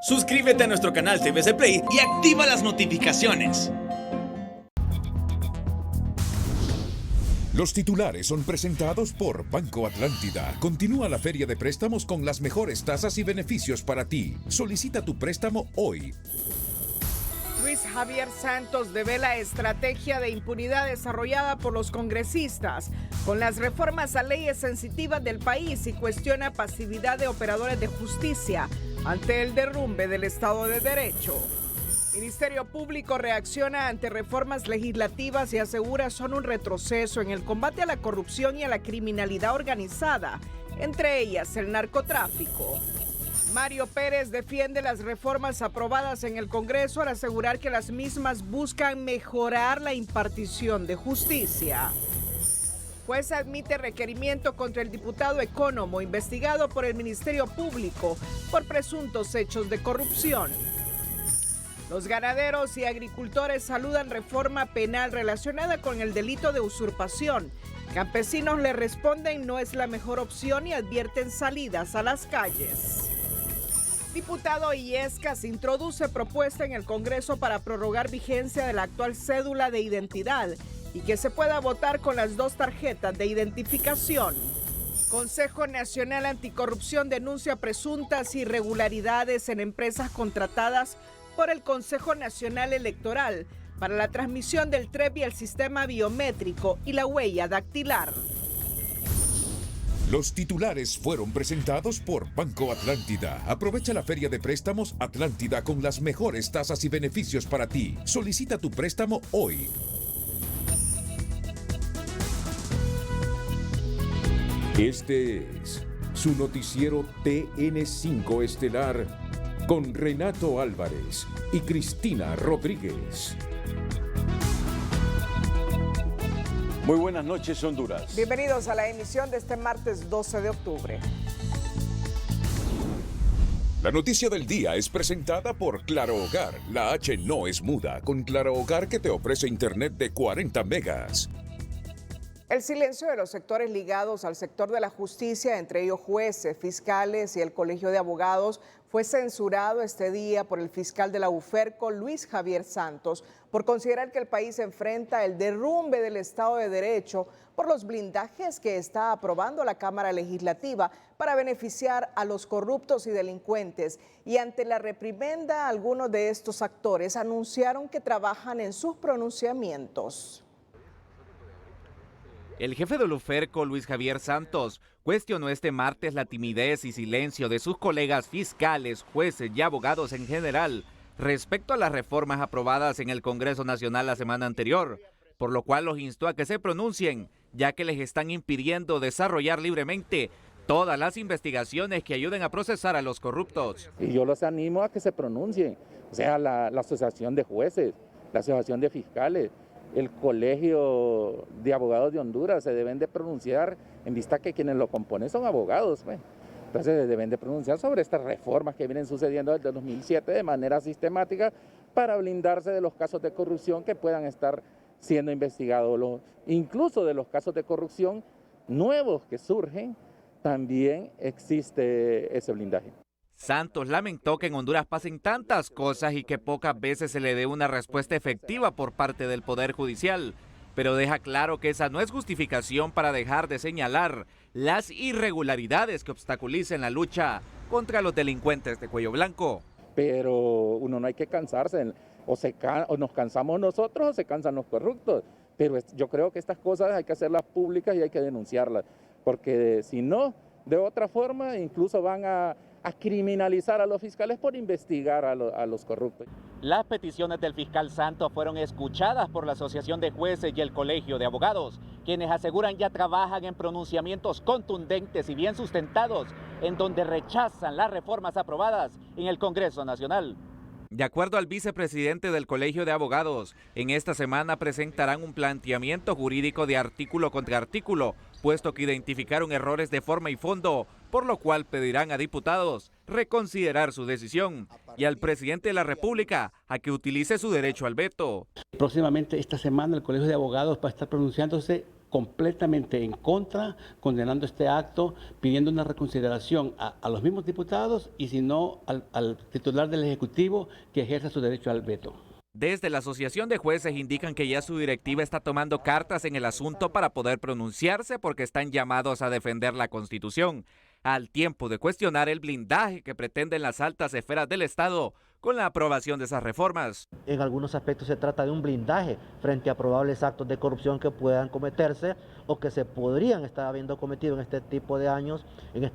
Suscríbete a nuestro canal TVC Play y activa las notificaciones. Los titulares son presentados por Banco Atlántida. Continúa la feria de préstamos con las mejores tasas y beneficios para ti. Solicita tu préstamo hoy. Luis Javier Santos devela estrategia de impunidad desarrollada por los congresistas con las reformas a leyes sensitivas del país y cuestiona pasividad de operadores de justicia ante el derrumbe del Estado de Derecho. Ministerio Público reacciona ante reformas legislativas y asegura son un retroceso en el combate a la corrupción y a la criminalidad organizada, entre ellas el narcotráfico. Mario Pérez defiende las reformas aprobadas en el Congreso al asegurar que las mismas buscan mejorar la impartición de justicia. Juez admite requerimiento contra el diputado Economo investigado por el Ministerio Público por presuntos hechos de corrupción. Los ganaderos y agricultores saludan reforma penal relacionada con el delito de usurpación. Campesinos le responden no es la mejor opción y advierten salidas a las calles. Diputado Illescas introduce propuesta en el Congreso para prorrogar vigencia de la actual cédula de identidad y que se pueda votar con las dos tarjetas de identificación. Consejo Nacional Anticorrupción denuncia presuntas irregularidades en empresas contratadas por el Consejo Nacional Electoral para la transmisión del TREP y el sistema biométrico y la huella dactilar. Los titulares fueron presentados por Banco Atlántida. Aprovecha la feria de préstamos Atlántida con las mejores tasas y beneficios para ti. Solicita tu préstamo hoy. Este es su noticiero TN5 Estelar con Renato Álvarez y Cristina Rodríguez. Muy buenas noches, Honduras. Bienvenidos a la emisión de este martes 12 de octubre. La noticia del día es presentada por Claro Hogar. La H no es muda, con Claro Hogar que te ofrece internet de 40 megas. El silencio de los sectores ligados al sector de la justicia, entre ellos jueces, fiscales y el Colegio de Abogados, fue censurado este día por el fiscal de la UFERCO, Luis Javier Santos, por considerar que el país enfrenta el derrumbe del Estado de Derecho por los blindajes que está aprobando la Cámara Legislativa para beneficiar a los corruptos y delincuentes. Y ante la reprimenda, algunos de estos actores anunciaron que trabajan en sus pronunciamientos. El jefe del UFERCO, Luis Javier Santos, cuestionó este martes la timidez y silencio de sus colegas fiscales, jueces y abogados en general respecto a las reformas aprobadas en el Congreso Nacional la semana anterior, por lo cual los instó a que se pronuncien, ya que les están impidiendo desarrollar libremente todas las investigaciones que ayuden a procesar a los corruptos. Y yo los animo a que se pronuncien, o sea, la Asociación de Jueces, la Asociación de Fiscales, el Colegio de Abogados de Honduras se deben de pronunciar en vista que quienes lo componen son abogados, pues. Entonces se deben de pronunciar sobre estas reformas que vienen sucediendo desde el 2007 de manera sistemática para blindarse de los casos de corrupción que puedan estar siendo investigados, incluso de los casos de corrupción nuevos que surgen, también existe ese blindaje. Santos lamentó que en Honduras pasen tantas cosas y que pocas veces se le dé una respuesta efectiva por parte del Poder Judicial, pero deja claro que esa no es justificación para dejar de señalar las irregularidades que obstaculicen la lucha contra los delincuentes de cuello blanco. Pero uno no hay que cansarse, o nos cansamos nosotros o se cansan los corruptos, pero yo creo que estas cosas hay que hacerlas públicas y hay que denunciarlas, porque si no, de otra forma incluso van a criminalizar a los fiscales por investigar a los corruptos. Las peticiones del fiscal Santos fueron escuchadas por la Asociación de Jueces y el Colegio de Abogados, quienes aseguran ya trabajan en pronunciamientos contundentes y bien sustentados, en donde rechazan las reformas aprobadas en el Congreso Nacional. De acuerdo al vicepresidente del Colegio de Abogados, en esta semana presentarán un planteamiento jurídico de artículo contra artículo, puesto que identificaron errores de forma y fondo, por lo cual pedirán a diputados reconsiderar su decisión y al presidente de la República a que utilice su derecho al veto. Próximamente esta semana el Colegio de Abogados va a estar pronunciándose completamente en contra, condenando este acto, pidiendo una reconsideración a los mismos diputados y si no al titular del Ejecutivo que ejerza su derecho al veto. Desde la Asociación de Jueces indican que ya su directiva está tomando cartas en el asunto para poder pronunciarse porque están llamados a defender la Constitución, al tiempo de cuestionar el blindaje que pretenden las altas esferas del Estado con la aprobación de esas reformas. En algunos aspectos se trata de un blindaje frente a probables actos de corrupción que puedan cometerse o que se podrían estar habiendo cometido en este tipo de años,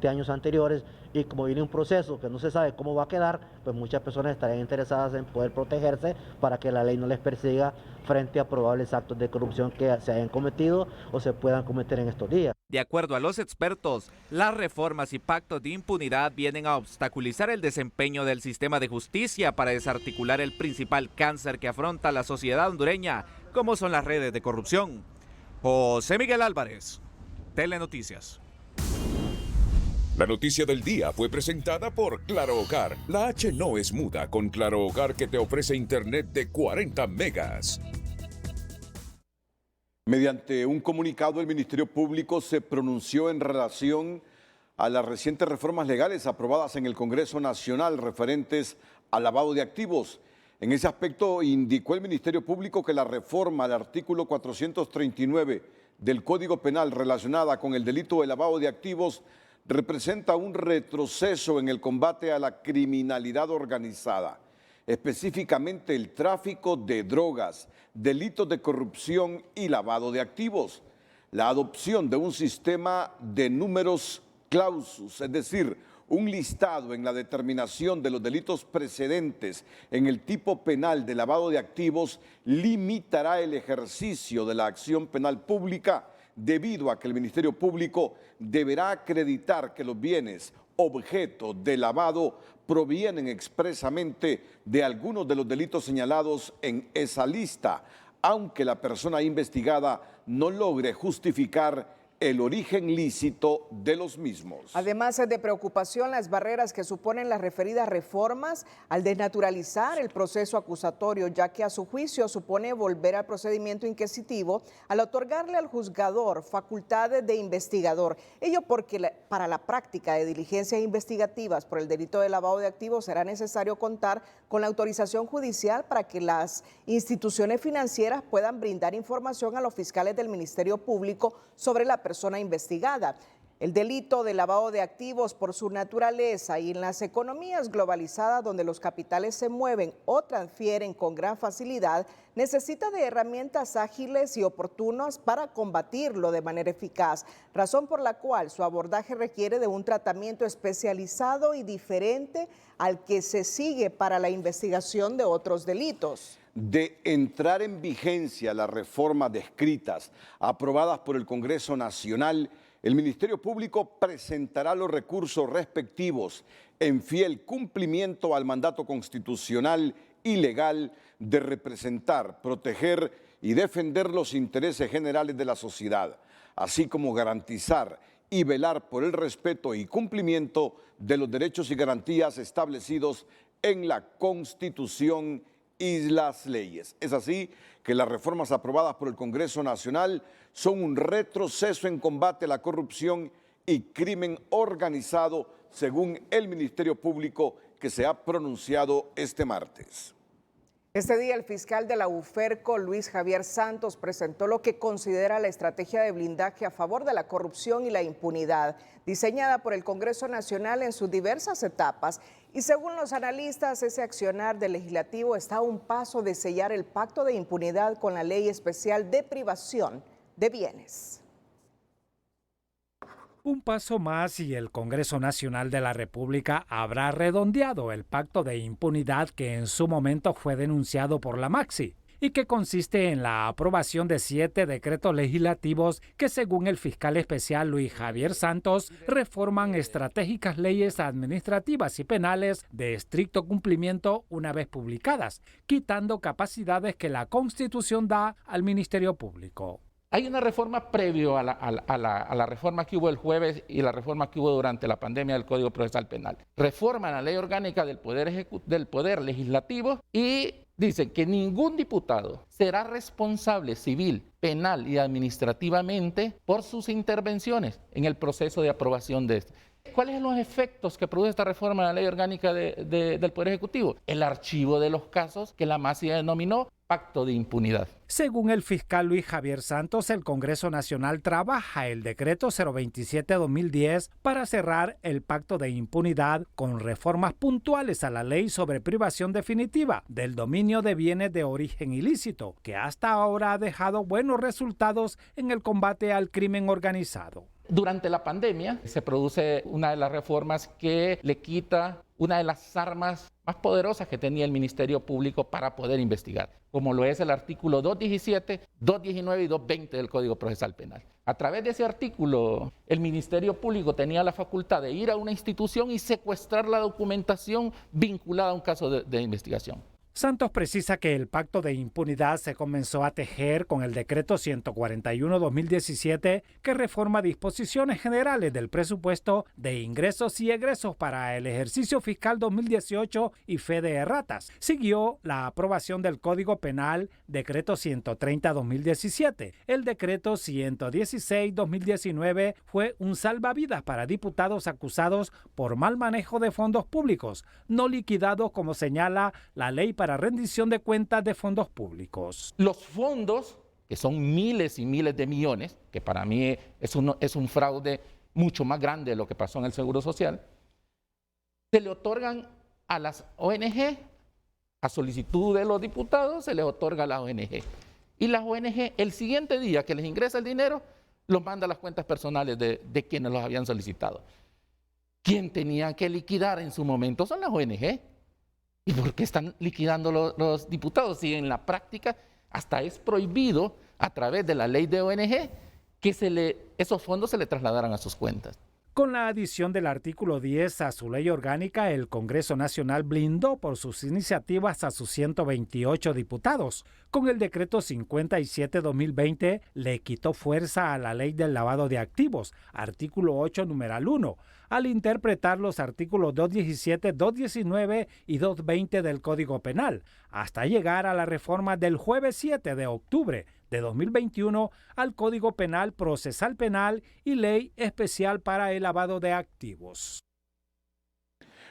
años anteriores, y como viene un proceso que no se sabe cómo va a quedar, pues muchas personas estarían interesadas en poder protegerse para que la ley no les persiga frente a probables actos de corrupción que se hayan cometido o se puedan cometer en estos días. De acuerdo a los expertos, las reformas y pactos de impunidad vienen a obstaculizar el desempeño del sistema de justicia para desarticular el principal cáncer que afronta la sociedad hondureña, como son las redes de corrupción. José Miguel Álvarez, Telenoticias. La noticia del día fue presentada por Claro Hogar. La H no es muda con Claro Hogar, que te ofrece internet de 40 megas. Mediante un comunicado, el Ministerio Público se pronunció en relación a las recientes reformas legales aprobadas en el Congreso Nacional referentes al lavado de activos. En ese aspecto, indicó el Ministerio Público que la reforma al artículo 439 del Código Penal relacionada con el delito de lavado de activos representa un retroceso en el combate a la criminalidad organizada, específicamente el tráfico de drogas, delitos de corrupción y lavado de activos. La adopción de un sistema de números clausus, es decir, un listado en la determinación de los delitos precedentes en el tipo penal de lavado de activos, limitará el ejercicio de la acción penal pública debido a que el Ministerio Público deberá acreditar que los bienes objeto de lavado provienen expresamente de algunos de los delitos señalados en esa lista, aunque la persona investigada no logre justificar el origen lícito de los mismos. Además, es de preocupación las barreras que suponen las referidas reformas al desnaturalizar el proceso acusatorio, ya que a su juicio supone volver al procedimiento inquisitivo al otorgarle al juzgador facultades de investigador. Ello porque para la práctica de diligencias investigativas por el delito de lavado de activos será necesario contar con la autorización judicial para que las instituciones financieras puedan brindar información a los fiscales del Ministerio Público sobre la persona investigada. El delito de lavado de activos, por su naturaleza y en las economías globalizadas donde los capitales se mueven o transfieren con gran facilidad, necesita de herramientas ágiles y oportunas para combatirlo de manera eficaz, razón por la cual su abordaje requiere de un tratamiento especializado y diferente al que se sigue para la investigación de otros delitos. De entrar en vigencia las reformas descritas, aprobadas por el Congreso Nacional, el Ministerio Público presentará los recursos respectivos en fiel cumplimiento al mandato constitucional y legal de representar, proteger y defender los intereses generales de la sociedad, así como garantizar y velar por el respeto y cumplimiento de los derechos y garantías establecidos en la Constitución y las leyes. Es así que las reformas aprobadas por el Congreso Nacional son un retroceso en combate a la corrupción y crimen organizado, según el Ministerio Público, que se ha pronunciado este martes. Este día el fiscal de la UFERCO, Luis Javier Santos, presentó lo que considera la estrategia de blindaje a favor de la corrupción y la impunidad, diseñada por el Congreso Nacional en sus diversas etapas. Y según los analistas, ese accionar del legislativo está a un paso de sellar el pacto de impunidad con la ley especial de privación de bienes. Un paso más y el Congreso Nacional de la República habrá redondeado el pacto de impunidad que en su momento fue denunciado por la Maxi y que consiste en la aprobación de 7 decretos legislativos que, según el fiscal especial Luis Javier Santos, reforman estratégicas leyes administrativas y penales de estricto cumplimiento una vez publicadas, quitando capacidades que la Constitución da al Ministerio Público. Hay una reforma previo a la reforma que hubo el jueves y la reforma que hubo durante la pandemia del Código Procesal Penal. Reforma la ley orgánica del Poder Legislativo y dice que ningún diputado será responsable civil, penal y administrativamente por sus intervenciones en el proceso de aprobación de este. ¿Cuáles son los efectos que produce esta reforma de la ley orgánica del Poder Ejecutivo? El archivo de los casos que la Masia denominó pacto de impunidad. Según el fiscal Luis Javier Santos, el Congreso Nacional trabaja el decreto 027-2010 para cerrar el pacto de impunidad con reformas puntuales a la ley sobre privación definitiva del dominio de bienes de origen ilícito, que hasta ahora ha dejado buenos resultados en el combate al crimen organizado. Durante la pandemia se produce una de las reformas que le quita una de las armas más poderosas que tenía el Ministerio Público para poder investigar, como lo es el artículo 217, 219 y 220 del Código Procesal Penal. A través de ese artículo, el Ministerio Público tenía la facultad de ir a una institución y secuestrar la documentación vinculada a un caso de investigación. Santos precisa que el pacto de impunidad se comenzó a tejer con el decreto 141-2017 que reforma disposiciones generales del presupuesto de ingresos y egresos para el ejercicio fiscal 2018 y fe de erratas. Siguió la aprobación del Código Penal, decreto 130-2017. El decreto 116-2019 fue un salvavidas para diputados acusados por mal manejo de fondos públicos, no liquidados como señala la ley para rendición de cuentas de fondos públicos. Los fondos, que son miles y miles de millones, que para mí es un fraude mucho más grande de lo que pasó en el Seguro Social, se le otorgan a las ONG, a solicitud de los diputados, se les otorga a las ONG. Y las ONG, el siguiente día que les ingresa el dinero, los manda a las cuentas personales de quienes los habían solicitado. ¿Quién tenía que liquidar en su momento? Son las ONG. ¿Y por qué están liquidando los diputados? Si en la práctica hasta es prohibido a través de la ley de ONG que esos fondos se le trasladaran a sus cuentas. Con la adición del artículo 10 a su ley orgánica, el Congreso Nacional blindó por sus iniciativas a sus 128 diputados. Con el decreto 57-2020 le quitó fuerza a la ley del lavado de activos, artículo 8, numeral 1, al interpretar los artículos 217, 219 y 220 del Código Penal, hasta llegar a la reforma del jueves 7 de octubre de 2021 al Código Penal, Procesal Penal y Ley Especial para el Lavado de Activos.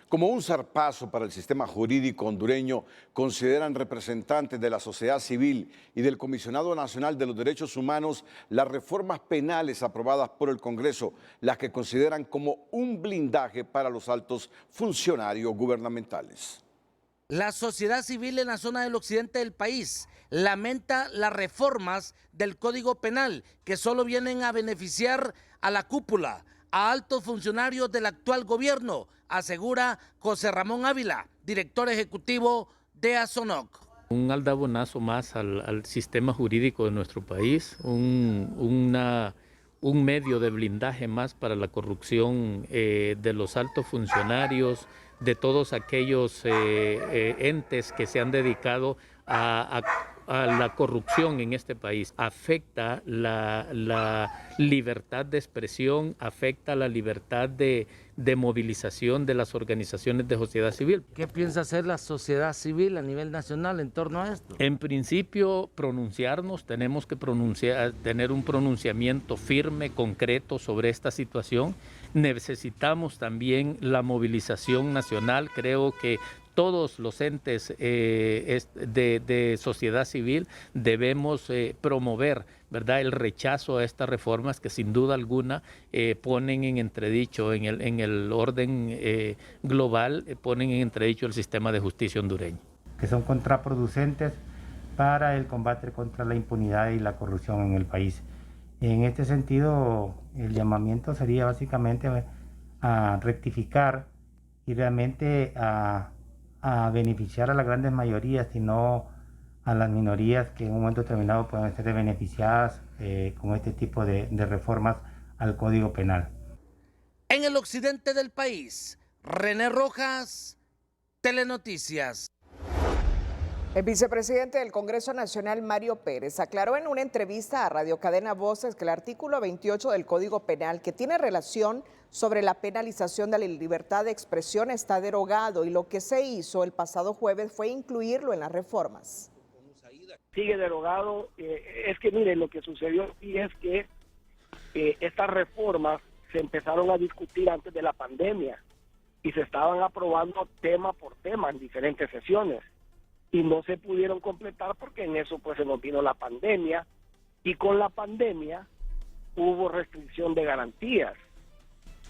Como un zarpazo para el sistema jurídico hondureño, consideran representantes de la sociedad civil y del Comisionado Nacional de los Derechos Humanos las reformas penales aprobadas por el Congreso, las que consideran como un blindaje para los altos funcionarios gubernamentales. La sociedad civil en la zona del occidente del país lamenta las reformas del Código Penal que solo vienen a beneficiar a la cúpula, a altos funcionarios del actual gobierno, asegura José Ramón Ávila, director ejecutivo de ASONOC. Un aldabonazo más al sistema jurídico de nuestro país, un medio de blindaje más para la corrupción de los altos funcionarios, de todos aquellos entes que se han dedicado a la corrupción en este país. Afecta la libertad de expresión, afecta la libertad de movilización de las organizaciones de sociedad civil. ¿Qué piensa hacer la sociedad civil a nivel nacional en torno a esto? En principio, pronunciarnos, tenemos que tener un pronunciamiento firme, concreto sobre esta situación. Necesitamos también la movilización nacional. Creo que todos los entes de sociedad civil debemos promover, ¿verdad?, el rechazo a estas reformas que sin duda alguna ponen en entredicho en el orden global, ponen en entredicho el sistema de justicia hondureño. Que son contraproducentes para el combate contra la impunidad y la corrupción en el país. En este sentido, el llamamiento sería básicamente a rectificar y realmente a beneficiar a las grandes mayorías, sino a las minorías que en un momento determinado puedan ser beneficiadas con este tipo de reformas al Código Penal. En el occidente del país, René Rojas, Telenoticias. El vicepresidente del Congreso Nacional, Mario Pérez, aclaró en una entrevista a Radio Cadena Voces que el artículo 28 del Código Penal, que tiene relación sobre la penalización de la libertad de expresión, está derogado y lo que se hizo el pasado jueves fue incluirlo en las reformas. Sigue derogado. Es que mire, lo que sucedió aquí es que estas reformas se empezaron a discutir antes de la pandemia y se estaban aprobando tema por tema en diferentes sesiones. Y no se pudieron completar porque en eso pues se nos vino la pandemia y con la pandemia hubo restricción de garantías.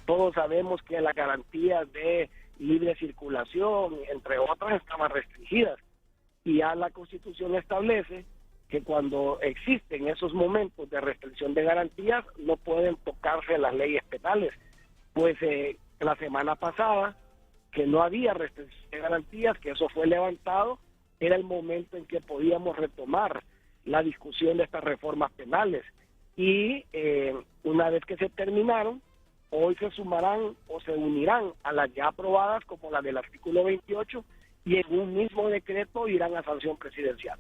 Todos sabemos que las garantías de libre circulación, entre otras, estaban restringidas y ya la Constitución establece que cuando existen esos momentos de restricción de garantías no pueden tocarse las leyes penales. Pues la semana pasada, que no había restricción de garantías, que eso fue levantado, era el momento en que podíamos retomar la discusión de estas reformas penales. Y una vez que se terminaron, hoy se sumarán o se unirán a las ya aprobadas, como la del artículo 28, y en un mismo decreto irán a sanción presidencial.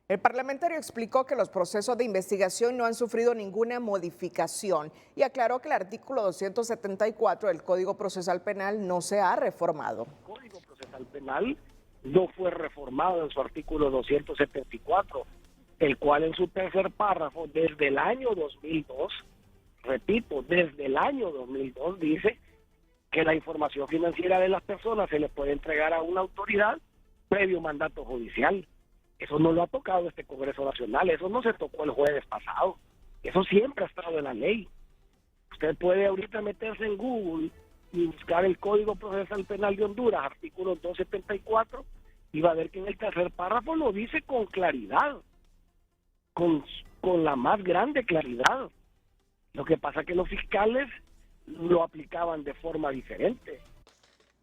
El parlamentario explicó que los procesos de investigación no han sufrido ninguna modificación y aclaró que el artículo 274 del Código Procesal Penal no se ha reformado. El Código Procesal Penal no fue reformado en su artículo 274, el cual en su tercer párrafo, desde el año 2002, repito, desde el año 2002, dice que la información financiera de las personas se les puede entregar a una autoridad previo mandato judicial. Eso no lo ha tocado este Congreso Nacional, eso no se tocó el jueves pasado, eso siempre ha estado en la ley. Usted puede ahorita meterse en Google y buscar el Código Procesal Penal de Honduras, artículo 274, y va a ver que en el tercer párrafo lo dice con claridad, con la más grande claridad. Lo que pasa es que los fiscales lo aplicaban de forma diferente.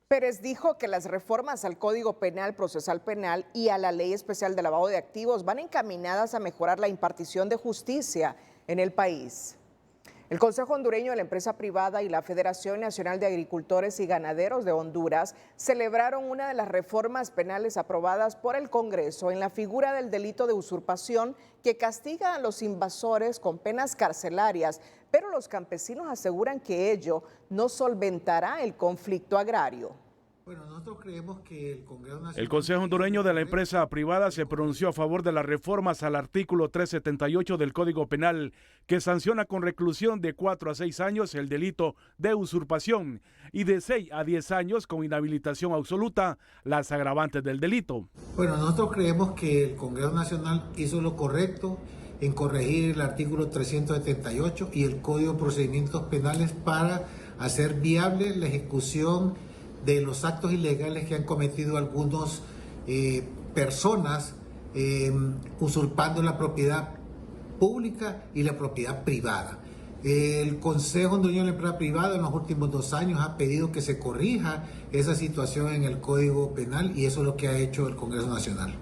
Pérez dijo que las reformas al Código Penal, Procesal Penal y a la Ley Especial de Lavado de Activos van encaminadas a mejorar la impartición de justicia en el país. El Consejo Hondureño de la Empresa Privada y la Federación Nacional de Agricultores y Ganaderos de Honduras celebraron una de las reformas penales aprobadas por el Congreso en la figura del delito de usurpación que castiga a los invasores con penas carcelarias, pero los campesinos aseguran que ello no solventará el conflicto agrario. Bueno, nosotros creemos que el Congreso Nacional... El Consejo Hondureño de la Empresa Privada se pronunció a favor de las reformas al artículo 378 del Código Penal, que sanciona con reclusión de 4 a 6 años el delito de usurpación y de 6 a 10 años con inhabilitación absoluta las agravantes del delito. Bueno, nosotros creemos que el Congreso Nacional hizo lo correcto en corregir el artículo 378 y el Código de Procedimientos Penales para hacer viable la ejecución de los actos ilegales que han cometido algunas personas usurpando la propiedad pública y la propiedad privada. El Consejo Hondureño de la Empresa Privada en los últimos 2 años ha pedido que se corrija esa situación en el Código Penal y eso es lo que ha hecho el Congreso Nacional.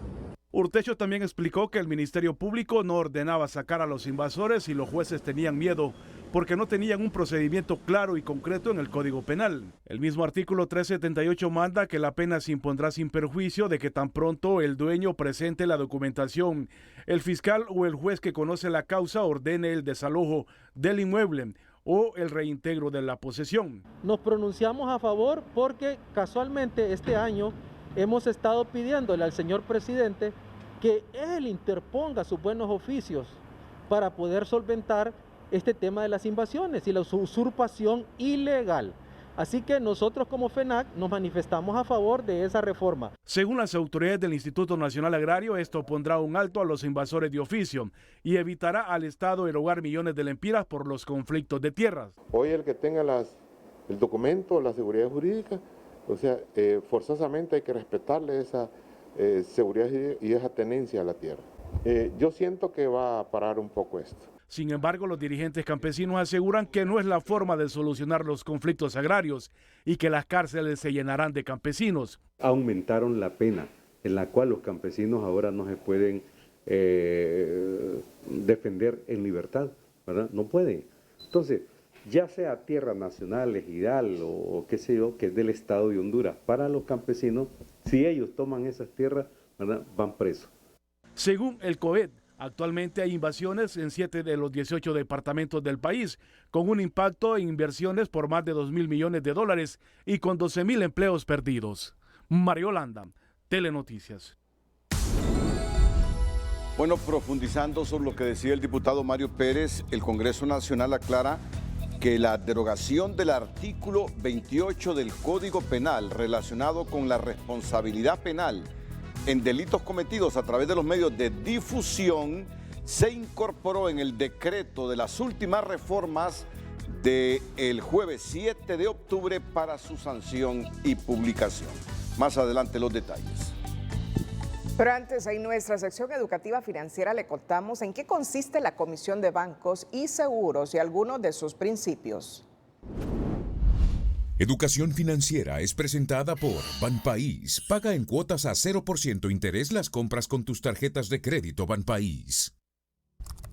Urtecho también explicó que el Ministerio Público no ordenaba sacar a los invasores y los jueces tenían miedo porque no tenían un procedimiento claro y concreto en el Código Penal. El mismo artículo 378 manda que la pena se impondrá sin perjuicio de que tan pronto el dueño presente la documentación, el fiscal o el juez que conoce la causa ordene el desalojo del inmueble o el reintegro de la posesión. Nos pronunciamos a favor porque casualmente este año hemos estado pidiéndole al señor presidente que él interponga sus buenos oficios para poder solventar este tema de las invasiones y la usurpación ilegal. Así que nosotros como FENAC nos manifestamos a favor de esa reforma. Según las autoridades del Instituto Nacional Agrario, esto pondrá un alto a los invasores de oficio y evitará al Estado erogar millones de lempiras por los conflictos de tierras. Hoy el que tenga el documento, la seguridad jurídica, o sea, forzosamente hay que respetarle esa seguridad y esa tenencia a la tierra. Yo siento que va a parar un poco esto. Sin embargo, los dirigentes campesinos aseguran que no es la forma de solucionar los conflictos agrarios y que las cárceles se llenarán de campesinos. Aumentaron la pena en la cual los campesinos ahora no se pueden defender en libertad, ¿verdad? No pueden. Entonces, ya sea tierra nacional, ejidal o qué sé yo, que es del Estado de Honduras, para los campesinos, si ellos toman esas tierras, ¿verdad?, van presos. Según el COED, actualmente hay invasiones en 7 de los 18 departamentos del país, con un impacto en inversiones por más de 2.000 millones de dólares y con 12.000 empleos perdidos. Mario Landa, Telenoticias. Bueno, profundizando sobre lo que decía el diputado Mario Pérez, el Congreso Nacional aclara que la derogación del artículo 28 del Código Penal relacionado con la responsabilidad penal en delitos cometidos a través de los medios de difusión se incorporó en el decreto de las últimas reformas del jueves 7 de octubre para su sanción y publicación. Más adelante los detalles. Pero antes, en nuestra sección educativa financiera le contamos en qué consiste la Comisión de Bancos y Seguros y algunos de sus principios. Educación financiera es presentada por Banpaís. Paga en cuotas a 0% interés las compras con tus tarjetas de crédito Banpaís.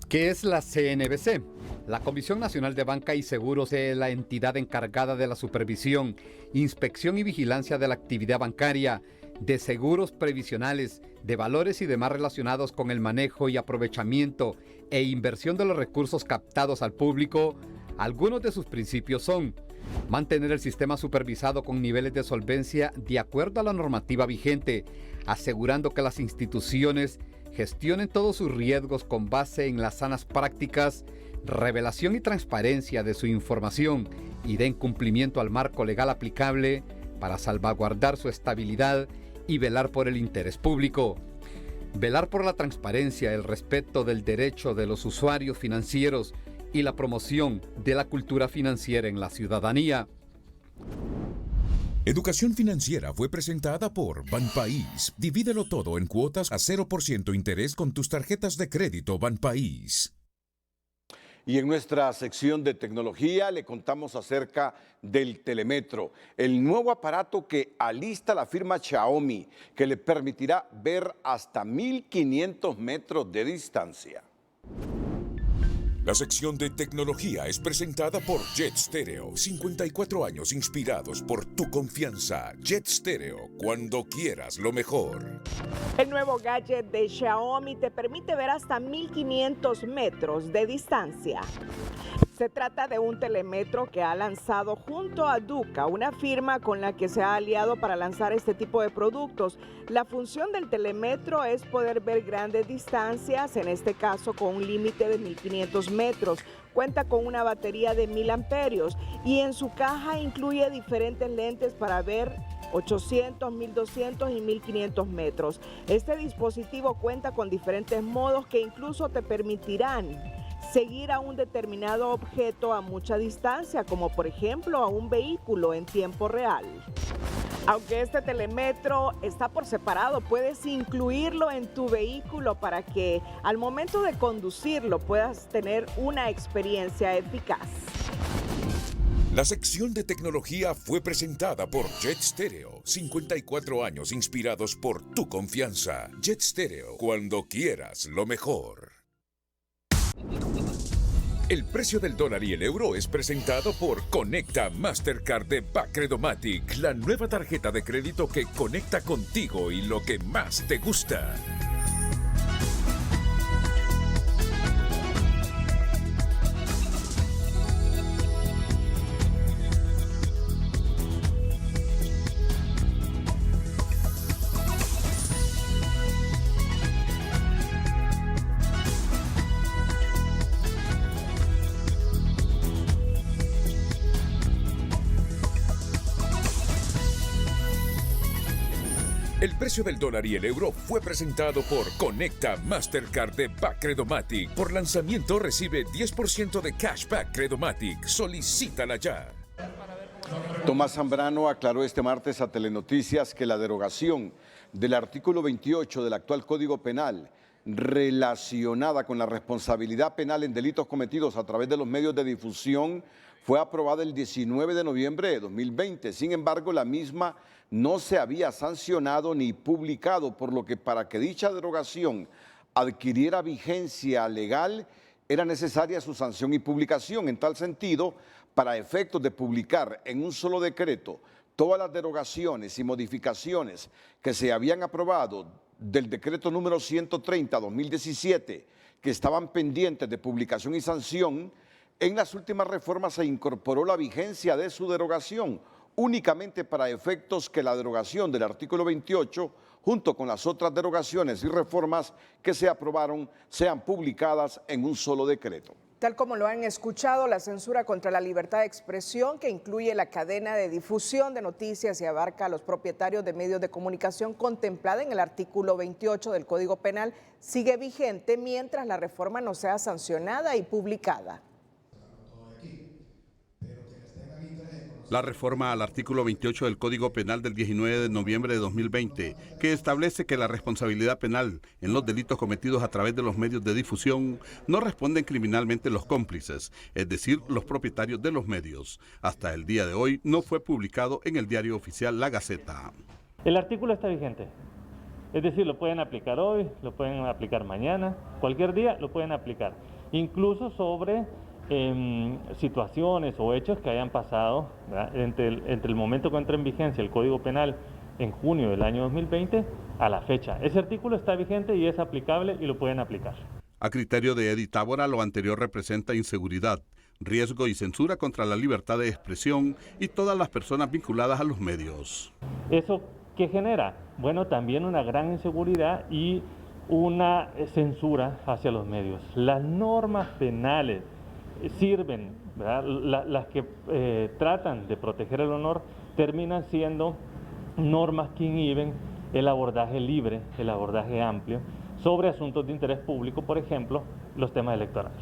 ¿Qué es la CNBC? La Comisión Nacional de Banca y Seguros es la entidad encargada de la supervisión, inspección y vigilancia de la actividad bancaria, de seguros previsionales, de valores y demás relacionados con el manejo y aprovechamiento e inversión de los recursos captados al público. Algunos de sus principios son: mantener el sistema supervisado con niveles de solvencia de acuerdo a la normativa vigente, asegurando que las instituciones gestionen todos sus riesgos con base en las sanas prácticas, revelación y transparencia de su información y den cumplimiento al marco legal aplicable para salvaguardar su estabilidad y velar por el interés público. Velar por la transparencia, el respeto del derecho de los usuarios financieros y la promoción de la cultura financiera en la ciudadanía. Educación financiera fue presentada por Banpaís. Divídelo todo en cuotas a 0% interés con tus tarjetas de crédito Banpaís. Y en nuestra sección de tecnología le contamos acerca del telemetro, el nuevo aparato que alista la firma Xiaomi, que le permitirá ver hasta 1.500 metros de distancia. La sección de tecnología es presentada por Jet Stereo. 54 años inspirados por tu confianza. Jet Stereo, cuando quieras lo mejor. El nuevo gadget de Xiaomi te permite ver hasta 1.500 metros de distancia. Se trata de un telemetro que ha lanzado junto a Duca, una firma con la que se ha aliado para lanzar este tipo de productos. La función del telemetro es poder ver grandes distancias, en este caso con un límite de 1.500 metros. Cuenta con una batería de 1.000 amperios y en su caja incluye diferentes lentes para ver 800, 1200 y 1500 metros. Este dispositivo cuenta con diferentes modos que incluso te permitirán seguir a un determinado objeto a mucha distancia, como por ejemplo a un vehículo en tiempo real. Aunque este telemetro está por separado, puedes incluirlo en tu vehículo para que al momento de conducirlo puedas tener una experiencia eficaz. La sección de tecnología fue presentada por Jet Stereo. 54 años inspirados por tu confianza. Jet Stereo, cuando quieras lo mejor. El precio del dólar y el euro es presentado por Conecta Mastercard de Bacredomatic, la nueva tarjeta de crédito que conecta contigo y lo que más te gusta. El precio del dólar y el euro fue presentado por Conecta Mastercard de Bacredomatic. Por lanzamiento recibe 10% de cashback Credomatic. Solicítala ya. Tomás Zambrano aclaró este martes a Telenoticias que la derogación del artículo 28 del actual Código Penal relacionada con la responsabilidad penal en delitos cometidos a través de los medios de difusión fue aprobada el 19 de noviembre de 2020. Sin embargo, la misma no se había sancionado ni publicado, por lo que para que dicha derogación adquiriera vigencia legal era necesaria su sanción y publicación. En tal sentido, para efectos de publicar en un solo decreto todas las derogaciones y modificaciones que se habían aprobado del decreto número 130/2017, que estaban pendientes de publicación y sanción, en las últimas reformas se incorporó la vigencia de su derogación, únicamente para efectos que la derogación del artículo 28, junto con las otras derogaciones y reformas que se aprobaron, sean publicadas en un solo decreto. Tal como lo han escuchado, la censura contra la libertad de expresión, que incluye la cadena de difusión de noticias y abarca a los propietarios de medios de comunicación contemplada en el artículo 28 del Código Penal, sigue vigente mientras la reforma no sea sancionada y publicada. La reforma al artículo 28 del Código Penal del 19 de noviembre de 2020, que establece que la responsabilidad penal en los delitos cometidos a través de los medios de difusión no responden criminalmente los cómplices, es decir, los propietarios de los medios. Hasta el día de hoy no fue publicado en el diario oficial La Gaceta. El artículo está vigente, es decir, lo pueden aplicar hoy, lo pueden aplicar mañana, cualquier día lo pueden aplicar, incluso sobre situaciones o hechos que hayan pasado entre el momento que entra en vigencia el Código Penal en junio del año 2020 a la fecha. Ese artículo está vigente y es aplicable y lo pueden aplicar. A criterio de Edith Tábora, lo anterior representa inseguridad, riesgo y censura contra la libertad de expresión y todas las personas vinculadas a los medios. ¿Eso qué genera? Bueno, también una gran inseguridad y una censura hacia los medios. Las normas penales sirven, ¿verdad? Las que tratan de proteger el honor terminan siendo normas que inhiben el abordaje libre, el abordaje amplio sobre asuntos de interés público, por ejemplo, los temas electorales.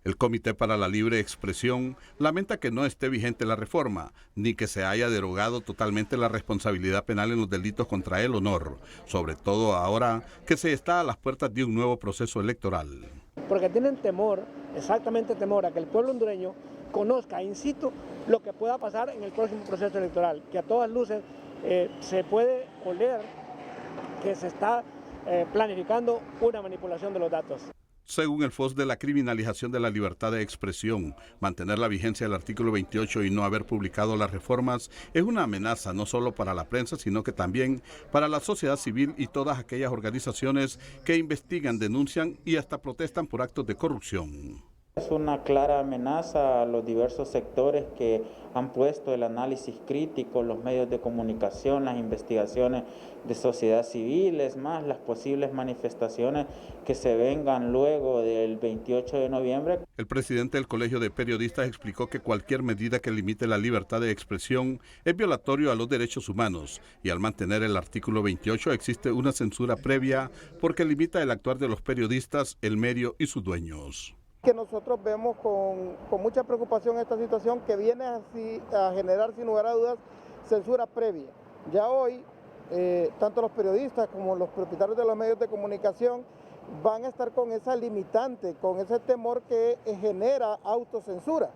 El Comité para la Libre Expresión lamenta que no esté vigente la reforma, ni que se haya derogado totalmente la responsabilidad penal en los delitos contra el honor, sobre todo ahora que se está a las puertas de un nuevo proceso electoral. Porque tienen temor, exactamente temor, a que el pueblo hondureño conozca in situ lo que pueda pasar en el próximo proceso electoral, que a todas luces se puede oler que se está planificando una manipulación de los datos. Según el FOS de la criminalización de la libertad de expresión, mantener la vigencia del artículo 28 y no haber publicado las reformas es una amenaza no solo para la prensa, sino que también para la sociedad civil y todas aquellas organizaciones que investigan, denuncian y hasta protestan por actos de corrupción. Es una clara amenaza a los diversos sectores que han puesto el análisis crítico, los medios de comunicación, las investigaciones de sociedad civil, es más, las posibles manifestaciones que se vengan luego del 28 de noviembre. El presidente del Colegio de Periodistas explicó que cualquier medida que limite la libertad de expresión es violatorio a los derechos humanos y al mantener el artículo 28 existe una censura previa porque limita el actuar de los periodistas, el medio y sus dueños. Que nosotros vemos con mucha preocupación esta situación que viene así a generar sin lugar a dudas censura previa. Ya hoy, tanto los periodistas como los propietarios de los medios de comunicación van a estar con esa limitante, con ese temor que genera autocensura.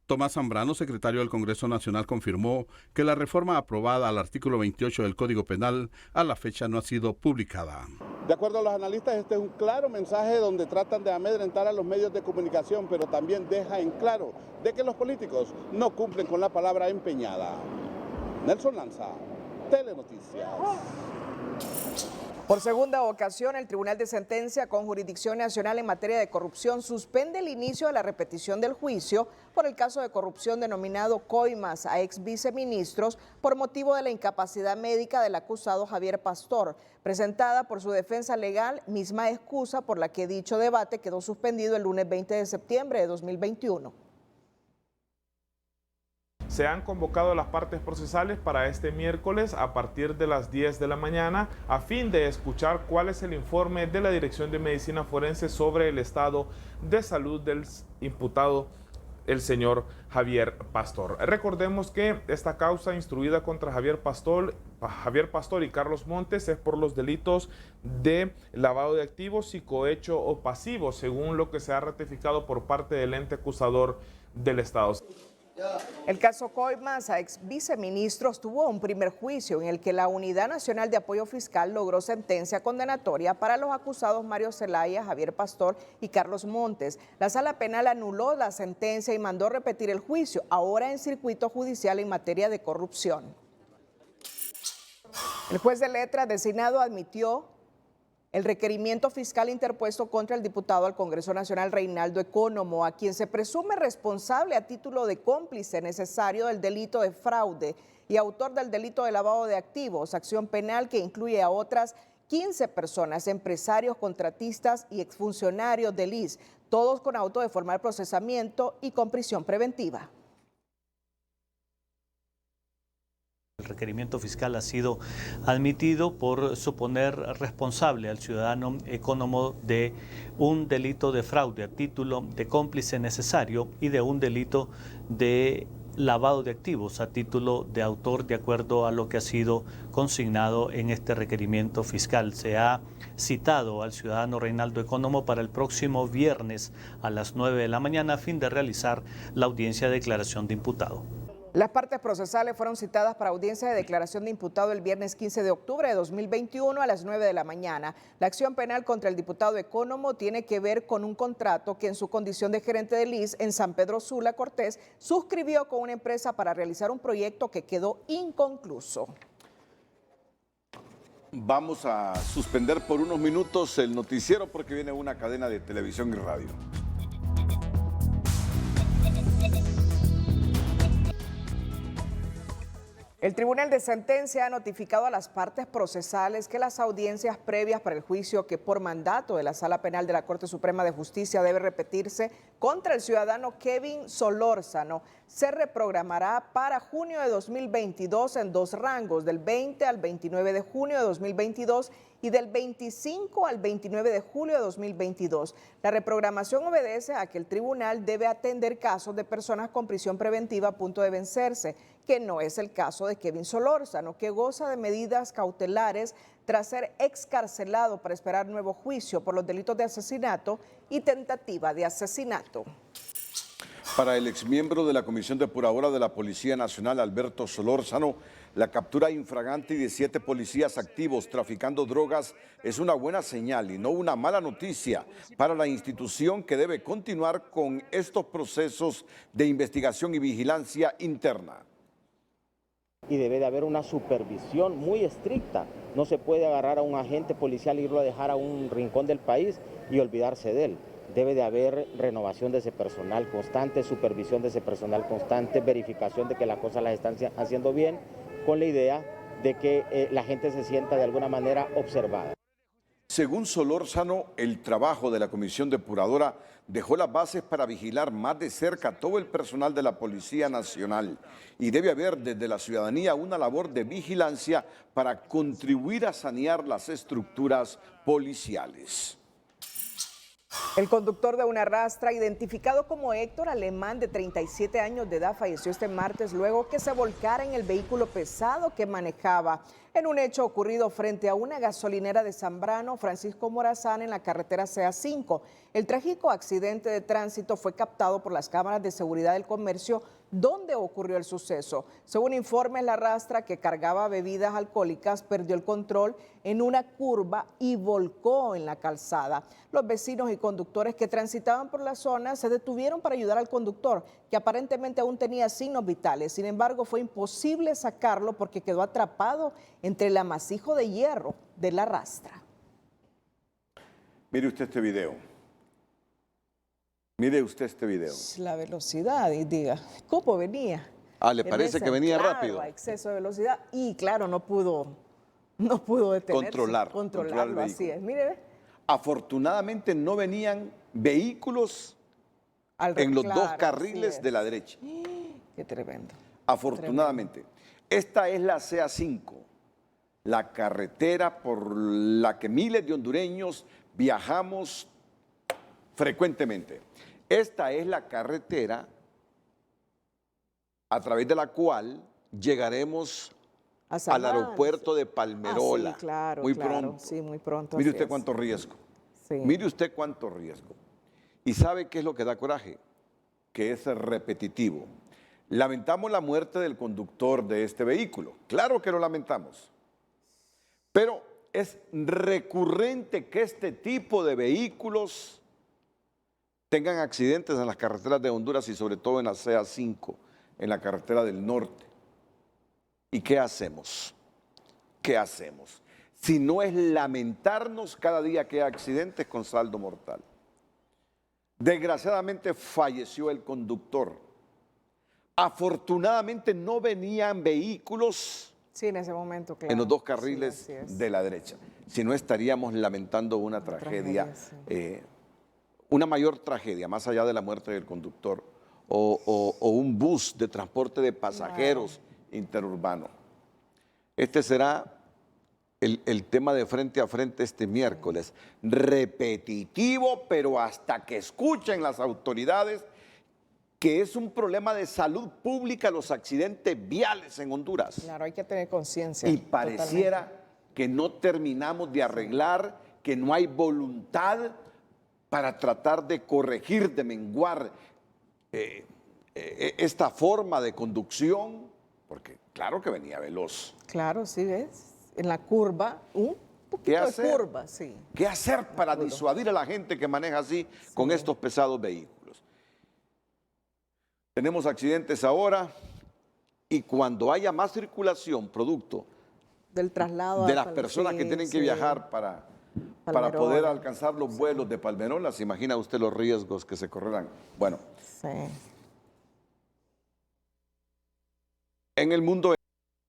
Tomás Zambrano, secretario del Congreso Nacional, confirmó que la reforma aprobada al artículo 28 del Código Penal a la fecha no ha sido publicada. De acuerdo a los analistas, este es un claro mensaje donde tratan de amedrentar a los medios de comunicación, pero también deja en claro de que los políticos no cumplen con la palabra empeñada. Nelson Lanza, Telenoticias. Por segunda ocasión, el Tribunal de Sentencia con Jurisdicción Nacional en materia de corrupción suspende el inicio de la repetición del juicio por el caso de corrupción denominado coimas a ex viceministros por motivo de la incapacidad médica del acusado Javier Pastor, presentada por su defensa legal, misma excusa por la que dicho debate quedó suspendido el lunes 20 de septiembre de 2021. Se han convocado las partes procesales para este miércoles a partir de las 10 de la mañana a fin de escuchar cuál es el informe de la Dirección de Medicina Forense sobre el estado de salud del imputado, el señor Javier Pastor. Recordemos que esta causa instruida contra Javier Pastor y Carlos Montes es por los delitos de lavado de activos y cohecho o pasivo, según lo que se ha ratificado por parte del ente acusador del Estado. El caso Coimas a ex viceministros tuvo un primer juicio en el que la Unidad Nacional de Apoyo Fiscal logró sentencia condenatoria para los acusados Mario Zelaya, Javier Pastor y Carlos Montes. La Sala Penal anuló la sentencia y mandó repetir el juicio, ahora en circuito judicial en materia de corrupción. El juez de letras designado admitió el requerimiento fiscal interpuesto contra el diputado al Congreso Nacional Reinaldo Economo, a quien se presume responsable a título de cómplice necesario del delito de fraude y autor del delito de lavado de activos, acción penal que incluye a otras 15 personas, empresarios, contratistas y exfuncionarios del IS, todos con auto de formal procesamiento y con prisión preventiva. El requerimiento fiscal ha sido admitido por suponer responsable al ciudadano Economo de un delito de fraude a título de cómplice necesario y de un delito de lavado de activos a título de autor, de acuerdo a lo que ha sido consignado en este requerimiento fiscal. Se ha citado al ciudadano Reinaldo Economo para el próximo viernes a las 9 de la mañana a fin de realizar la audiencia de declaración de imputado. Las partes procesales fueron citadas para audiencia de declaración de imputado el viernes 15 de octubre de 2021 a las 9 de la mañana. La acción penal contra el diputado Economo tiene que ver con un contrato que en su condición de gerente del IS en San Pedro Sula, Cortés, suscribió con una empresa para realizar un proyecto que quedó inconcluso. Vamos a suspender por unos minutos el noticiero porque viene una cadena de televisión y radio. El Tribunal de Sentencia ha notificado a las partes procesales que las audiencias previas para el juicio que por mandato de la Sala Penal de la Corte Suprema de Justicia debe repetirse contra el ciudadano Kevin Solórzano se reprogramará para junio de 2022 en dos rangos, del 20 al 29 de junio de 2022 y del 25 al 29 de julio de 2022. La reprogramación obedece a que el tribunal debe atender casos de personas con prisión preventiva a punto de vencerse, que no es el caso de Kevin Solórzano, que goza de medidas cautelares tras ser excarcelado para esperar nuevo juicio por los delitos de asesinato y tentativa de asesinato. Para el exmiembro de la Comisión Depuradora de la Policía Nacional, Alberto Solórzano, la captura infragante de 7 policías activos traficando drogas es una buena señal y no una mala noticia para la institución que debe continuar con estos procesos de investigación y vigilancia interna. Y debe de haber una supervisión muy estricta. No se puede agarrar a un agente policial e irlo a dejar a un rincón del país y olvidarse de él. Debe de haber renovación de ese personal constante, supervisión de ese personal constante, verificación de que las cosas las están haciendo bien, con la idea de que la gente se sienta de alguna manera observada. Según Solórzano, el trabajo de la Comisión Depuradora dejó las bases para vigilar más de cerca todo el personal de la Policía Nacional y debe haber desde la ciudadanía una labor de vigilancia para contribuir a sanear las estructuras policiales. El conductor de una rastra, identificado como Héctor Alemán, de 37 años de edad, falleció este martes luego que se volcara en el vehículo pesado que manejaba. En un hecho ocurrido frente a una gasolinera de Zambrano, Francisco Morazán, en la carretera CA5. El trágico accidente de tránsito fue captado por las cámaras de seguridad del comercio donde ocurrió el suceso. Según informes, la rastra que cargaba bebidas alcohólicas perdió el control en una curva y volcó en la calzada. Los vecinos y conductores que transitaban por la zona se detuvieron para ayudar al conductor, que aparentemente aún tenía signos vitales. Sin embargo, fue imposible sacarlo porque quedó atrapado entre el amasijo de hierro de la rastra. Mire usted este video. Mire usted este video. La velocidad, y diga, ¿cómo venía? Ah, ¿le parece que venía rápido? A exceso de velocidad y claro, no pudo detenerse. Controlarlo, así es. Mire. Afortunadamente no venían vehículos en los dos carriles de la derecha. Qué tremendo. Afortunadamente. Esta es la CA5, la carretera por la que miles de hondureños viajamos frecuentemente. Esta es la carretera a través de la cual llegaremos al aeropuerto de Palmerola. Sí, claro, muy pronto. Sí, muy pronto. Mire usted cuánto riesgo. Sí. Mire usted cuánto riesgo. ¿Y sabe qué es lo que da coraje? Que es repetitivo. Lamentamos la muerte del conductor de este vehículo. Claro que lo lamentamos. Pero es recurrente que este tipo de vehículos tengan accidentes en las carreteras de Honduras y sobre todo en la CA5, en la carretera del norte. ¿Y qué hacemos? ¿Qué hacemos? sino es lamentarnos cada día que hay accidentes con saldo mortal. Desgraciadamente falleció el conductor. Afortunadamente no venían vehículos en ese momento, claro, en los dos carriles sí, de la derecha. Si no, estaríamos lamentando una tragedia, una mayor tragedia, más allá de la muerte del conductor, o un bus de transporte de pasajeros interurbano. Este será el tema de frente a frente este miércoles. Repetitivo, pero hasta que escuchen las autoridades que es un problema de salud pública los accidentes viales en Honduras. Claro, hay que tener conciencia. Y pareciera que no terminamos de arreglar, que no hay voluntad para tratar de corregir, de menguar esta forma de conducción, porque claro que venía veloz. Claro, sí, ves, en la curva, un poquito de curva, sí. ¿Qué hacer para disuadir a la gente que maneja así con estos pesados vehículos? Tenemos accidentes ahora y cuando haya más circulación, producto del traslado de las personas que tienen que viajar para poder alcanzar los vuelos de Palmerola, ¿se imagina usted los riesgos que se correrán? Bueno, en el mundo...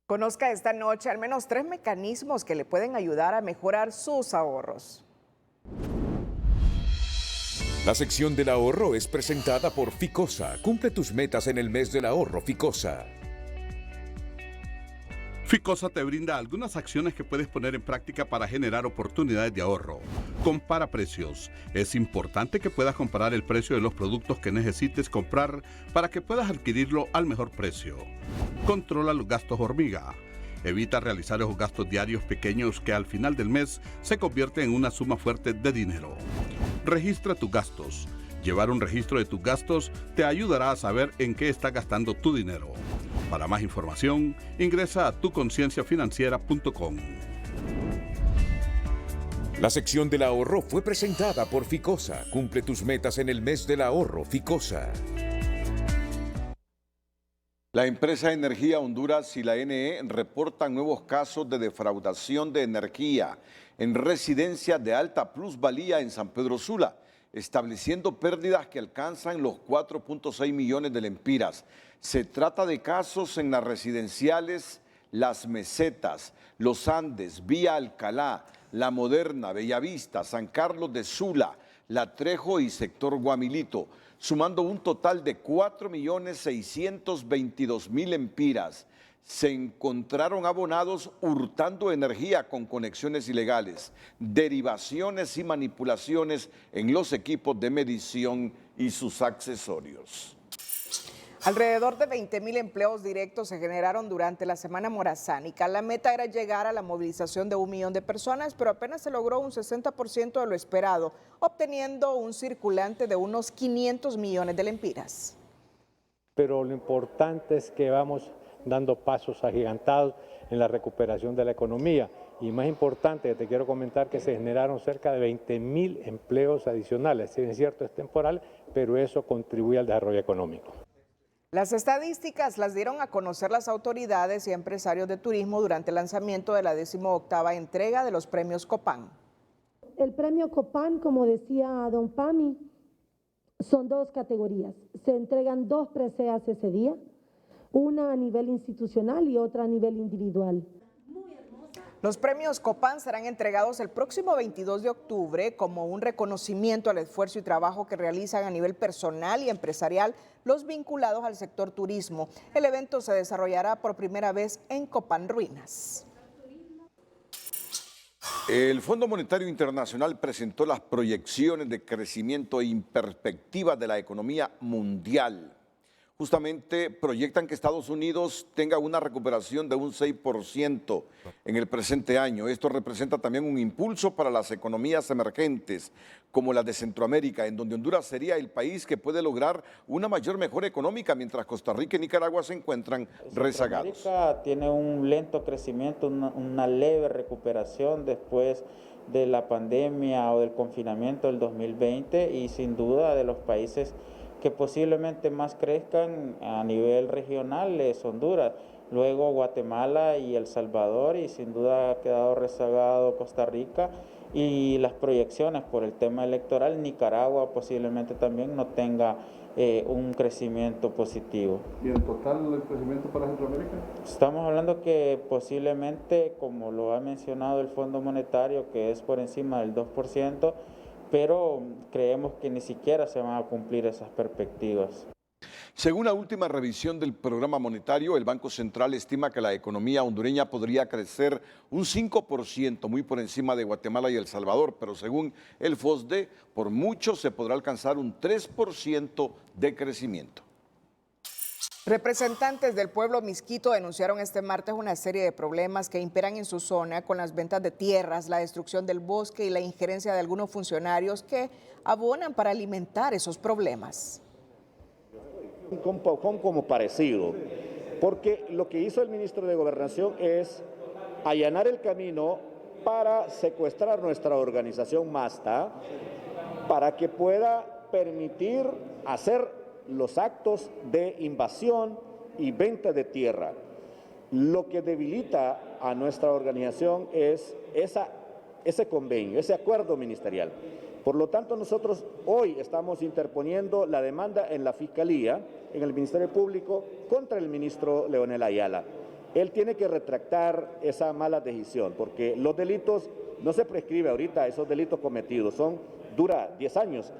Conozca esta noche al menos 3 mecanismos que le pueden ayudar a mejorar sus ahorros. La sección del ahorro es presentada por Ficosa. Cumple tus metas en el mes del ahorro, Ficosa. Ficosa te brinda algunas acciones que puedes poner en práctica para generar oportunidades de ahorro. Compara precios. Es importante que puedas comparar el precio de los productos que necesites comprar para que puedas adquirirlo al mejor precio. Controla los gastos hormiga. Evita realizar esos gastos diarios pequeños que al final del mes se convierten en una suma fuerte de dinero. Registra tus gastos. Llevar un registro de tus gastos te ayudará a saber en qué estás gastando tu dinero. Para más información, ingresa a tuconcienciafinanciera.com. La sección del ahorro fue presentada por Ficosa. Cumple tus metas en el mes del ahorro, Ficosa. La empresa Energía Honduras y la NE reportan nuevos casos de defraudación de energía en residencias de alta plusvalía en San Pedro Sula, estableciendo pérdidas que alcanzan los 4.6 millones de lempiras. Se trata de casos en las residenciales Las Mesetas, Los Andes, Vía Alcalá, La Moderna, Bellavista, San Carlos de Sula, La Trejo y sector Guamilito, sumando un total de 4.622.000 lempiras. Se encontraron abonados hurtando energía con conexiones ilegales, derivaciones y manipulaciones en los equipos de medición y sus accesorios. Alrededor de 20.000 empleos directos se generaron durante la Semana Morazánica. La meta era llegar a la movilización de 1 millón de personas, pero apenas se logró un 60% de lo esperado, obteniendo un circulante de unos 500 millones de lempiras. Pero lo importante es que vamos dando pasos agigantados en la recuperación de la economía. Y más importante, te quiero comentar que se generaron cerca de 20.000 empleos adicionales. Si bien es cierto, es temporal, pero eso contribuye al desarrollo económico. Las estadísticas las dieron a conocer las autoridades y empresarios de turismo durante el lanzamiento de la 18ª entrega de los premios Copán. El premio Copán, como decía don Pami, son 2 categorías. Se entregan 2 preseas ese día, una a nivel institucional y otra a nivel individual. Los premios Copán serán entregados el próximo 22 de octubre como un reconocimiento al esfuerzo y trabajo que realizan a nivel personal y empresarial los vinculados al sector turismo. El evento se desarrollará por primera vez en Copán Ruinas. El Fondo Monetario Internacional presentó las proyecciones de crecimiento y perspectivas de la economía mundial. Justamente proyectan que Estados Unidos tenga una recuperación de un 6% en el presente año. Esto representa también un impulso para las economías emergentes, como las de Centroamérica, en donde Honduras sería el país que puede lograr una mayor mejora económica, mientras Costa Rica y Nicaragua se encuentran rezagados. Centroamérica tiene un lento crecimiento, una leve recuperación después de la pandemia o del confinamiento del 2020 y sin duda de los países que posiblemente más crezcan a nivel regional es Honduras. luego Guatemala y El Salvador, y sin duda ha quedado rezagado Costa Rica, y las proyecciones por el tema electoral, Nicaragua posiblemente también no tenga un crecimiento positivo. ¿Y en total el crecimiento para Centroamérica? Estamos hablando que posiblemente, como lo ha mencionado el Fondo Monetario, que es por encima del 2%, pero creemos que ni siquiera se van a cumplir esas perspectivas. Según la última revisión del programa monetario, el Banco Central estima que la economía hondureña podría crecer un 5%, muy por encima de Guatemala y El Salvador, pero según el FOSDE, por mucho se podrá alcanzar un 3% de crecimiento. Representantes del pueblo Misquito denunciaron este martes una serie de problemas que imperan en su zona con las ventas de tierras, la destrucción del bosque y la injerencia de algunos funcionarios que abonan para alimentar esos problemas. Como parecido, porque lo que hizo el ministro de Gobernación es allanar el camino para secuestrar nuestra organización MASTA, para que pueda permitir hacer los actos de invasión y venta de tierra. Lo que debilita a nuestra organización es ese convenio, ese acuerdo ministerial. Por lo tanto, nosotros hoy estamos interponiendo la demanda en la Fiscalía, en el Ministerio Público, contra el ministro Leonel Ayala. Él tiene que retractar esa mala decisión, porque los delitos no se prescribe ahorita, esos delitos cometidos, dura 10 años.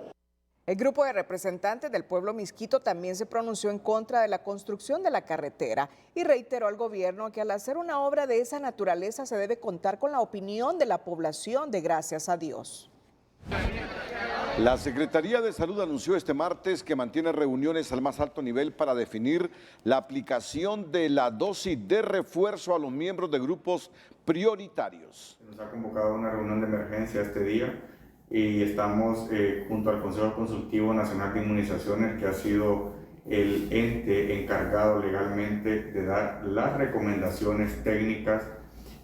El grupo de representantes del pueblo Misquito también se pronunció en contra de la construcción de la carretera y reiteró al gobierno que al hacer una obra de esa naturaleza se debe contar con la opinión de la población de Gracias a Dios. La Secretaría de Salud anunció este martes que mantiene reuniones al más alto nivel para definir la aplicación de la dosis de refuerzo a los miembros de grupos prioritarios. Nos ha convocado una reunión de emergencia este día y estamos junto al Consejo Consultivo Nacional de Inmunizaciones, que ha sido el ente encargado legalmente de dar las recomendaciones técnicas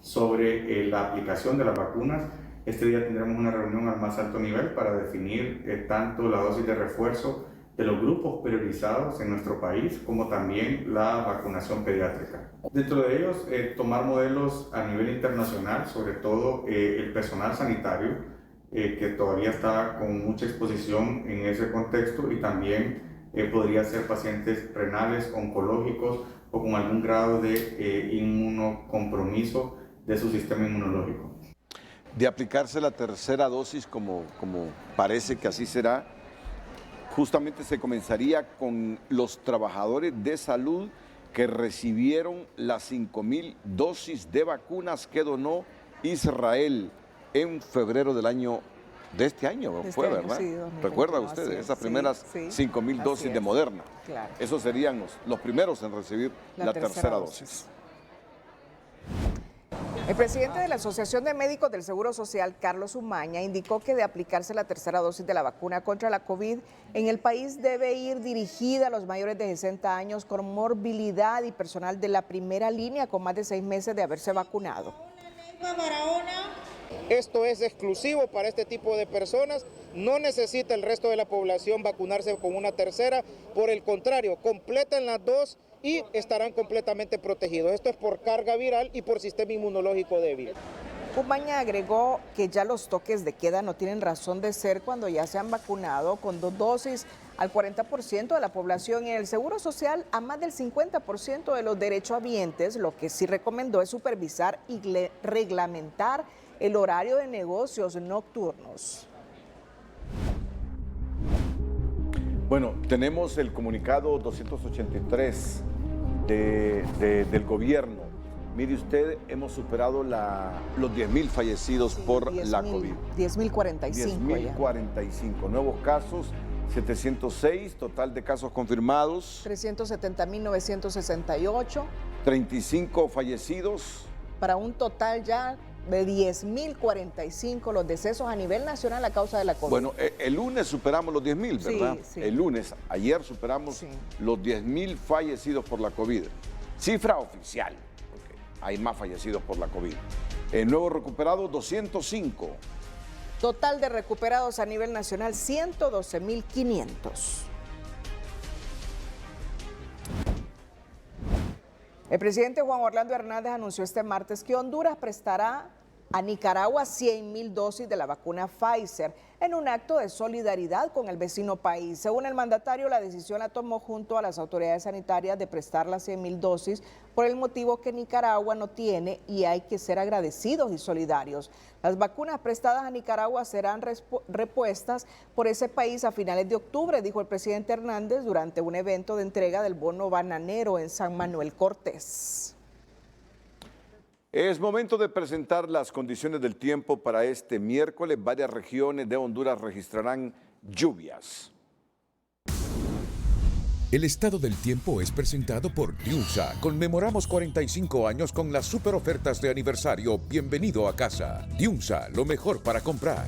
sobre la aplicación de las vacunas. Este día tendremos una reunión al más alto nivel para definir tanto la dosis de refuerzo de los grupos priorizados en nuestro país, como también la vacunación pediátrica. Dentro de ellos, tomar modelos a nivel internacional, sobre todo el personal sanitario, que todavía está con mucha exposición en ese contexto, y también podría ser pacientes renales, oncológicos o con algún grado de inmunocompromiso de su sistema inmunológico. De aplicarse la tercera dosis, como parece que así será, justamente se comenzaría con los trabajadores de salud que recibieron las 5,000 dosis de vacunas que donó Israel en febrero de este año, fue, ¿verdad? Sí, ¿recuerdan ustedes esas primeras 5,000 dosis de Moderna? Claro. Esos serían los primeros en recibir la tercera dosis. El presidente de la Asociación de Médicos del Seguro Social, Carlos Umaña, indicó que de aplicarse la tercera dosis de la vacuna contra la COVID en el país debe ir dirigida a los mayores de 60 años con morbilidad y personal de la primera línea con más de 6 meses de haberse vacunado. Esto es exclusivo para este tipo de personas, no necesita el resto de la población vacunarse con una tercera, por el contrario, completen las dos y estarán completamente protegidos. Esto es por carga viral y por sistema inmunológico débil. Umaña agregó que ya los toques de queda no tienen razón de ser cuando ya se han vacunado con 2 dosis al 40% de la población y en el Seguro Social a más del 50% de los derechohabientes. Lo que sí recomendó es supervisar y reglamentar el horario de negocios nocturnos. Bueno, tenemos el comunicado 283 del gobierno. Mire usted, hemos superado los 10,000 fallecidos por la COVID. 10,045. 10,045. Nuevos casos, 706. Total de casos confirmados. 370,968. 35 fallecidos. Para un total ya de 10,045 los decesos a nivel nacional a causa de la COVID. Bueno, el lunes superamos los 10,000, ¿verdad? Sí. El lunes, ayer superamos los 10,000 fallecidos por la COVID. Cifra oficial, porque hay más fallecidos por la COVID. Nuevos recuperados, 205. Total de recuperados a nivel nacional, 112,500. El presidente Juan Orlando Hernández anunció este martes que Honduras prestará a Nicaragua 100,000 dosis de la vacuna Pfizer en un acto de solidaridad con el vecino país. Según el mandatario, la decisión la tomó junto a las autoridades sanitarias de prestar las 100,000 dosis por el motivo que Nicaragua no tiene y hay que ser agradecidos y solidarios. Las vacunas prestadas a Nicaragua serán repuestas por ese país a finales de octubre, dijo el presidente Hernández durante un evento de entrega del bono bananero en San Manuel Cortés. Es momento de presentar las condiciones del tiempo para este miércoles. Varias regiones de Honduras registrarán lluvias. El estado del tiempo es presentado por Diunsa. Conmemoramos 45 años con las super ofertas de aniversario. Bienvenido a casa. Diunsa, lo mejor para comprar.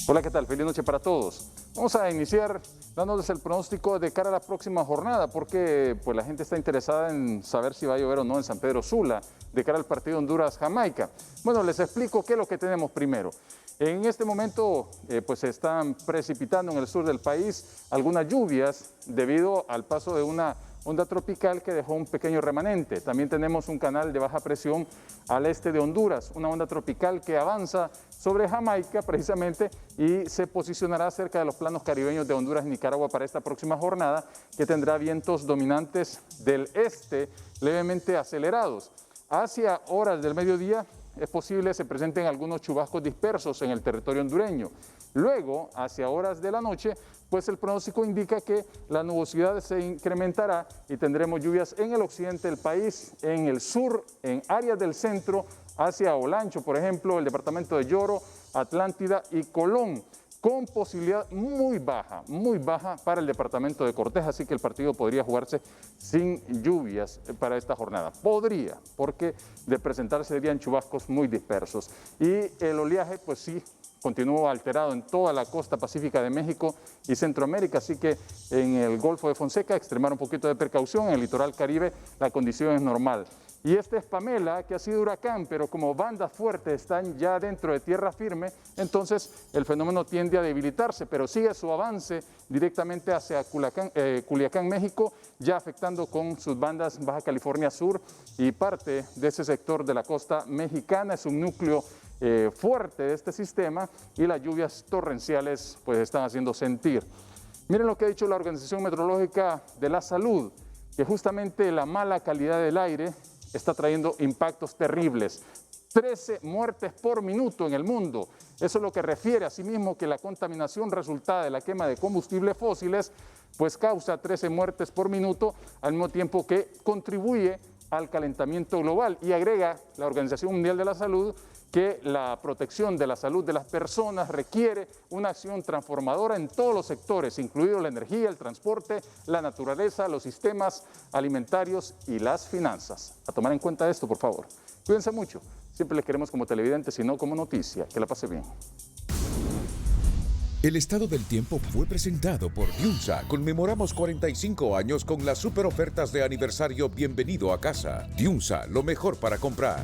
Hola, ¿qué tal? Feliz noche para todos. Vamos a iniciar dándoles el pronóstico de cara a la próxima jornada, porque pues, la gente está interesada en saber si va a llover o no en San Pedro Sula, de cara al partido Honduras-Jamaica. Bueno, les explico qué es lo que tenemos primero. En este momento pues se están precipitando en el sur del país algunas lluvias debido al paso de una onda tropical que dejó un pequeño remanente. También tenemos un canal de baja presión al este de Honduras, una onda tropical que avanza sobre Jamaica precisamente y se posicionará cerca de los planos caribeños de Honduras y Nicaragua para esta próxima jornada, que tendrá vientos dominantes del este levemente acelerados. Hacia horas del mediodía es posible se presenten algunos chubascos dispersos en el territorio hondureño. Luego, hacia horas de la noche, pues el pronóstico indica que la nubosidad se incrementará y tendremos lluvias en el occidente del país, en el sur, en áreas del centro, hacia Olancho, por ejemplo, el departamento de Lloro, Atlántida y Colón, con posibilidad muy baja para el departamento de Cortés, así que el partido podría jugarse sin lluvias para esta jornada. Podría, porque de presentarse serían chubascos muy dispersos. Y el oleaje, pues sí, continúa alterado en toda la costa pacífica de México y Centroamérica, así que en el Golfo de Fonseca extremar un poquito de precaución, en el litoral Caribe la condición es normal. Y este es Pamela, que ha sido huracán, pero como bandas fuertes están ya dentro de tierra firme, entonces el fenómeno tiende a debilitarse, pero sigue su avance directamente hacia Culiacán, México, ya afectando con sus bandas Baja California Sur y parte de ese sector de la costa mexicana. Es un núcleo fuerte de este sistema y las lluvias torrenciales pues están haciendo sentir. Miren lo que ha dicho la Organización Meteorológica de la Salud, que justamente la mala calidad del aire está trayendo impactos terribles. 13 muertes por minuto en el mundo. Eso es lo que refiere a sí mismo que la contaminación resultada de la quema de combustibles fósiles pues causa 13 muertes por minuto, al mismo tiempo que contribuye al calentamiento global. Y agrega la Organización Mundial de la Salud que la protección de la salud de las personas requiere una acción transformadora en todos los sectores, incluido la energía, el transporte, la naturaleza, los sistemas alimentarios y las finanzas. A tomar en cuenta esto, por favor. Cuídense mucho. Siempre les queremos como televidentes y no como noticia. Que la pase bien. El estado del tiempo fue presentado por Diunsa. Conmemoramos 45 años con las super ofertas de aniversario. Bienvenido a casa. Diunsa, lo mejor para comprar.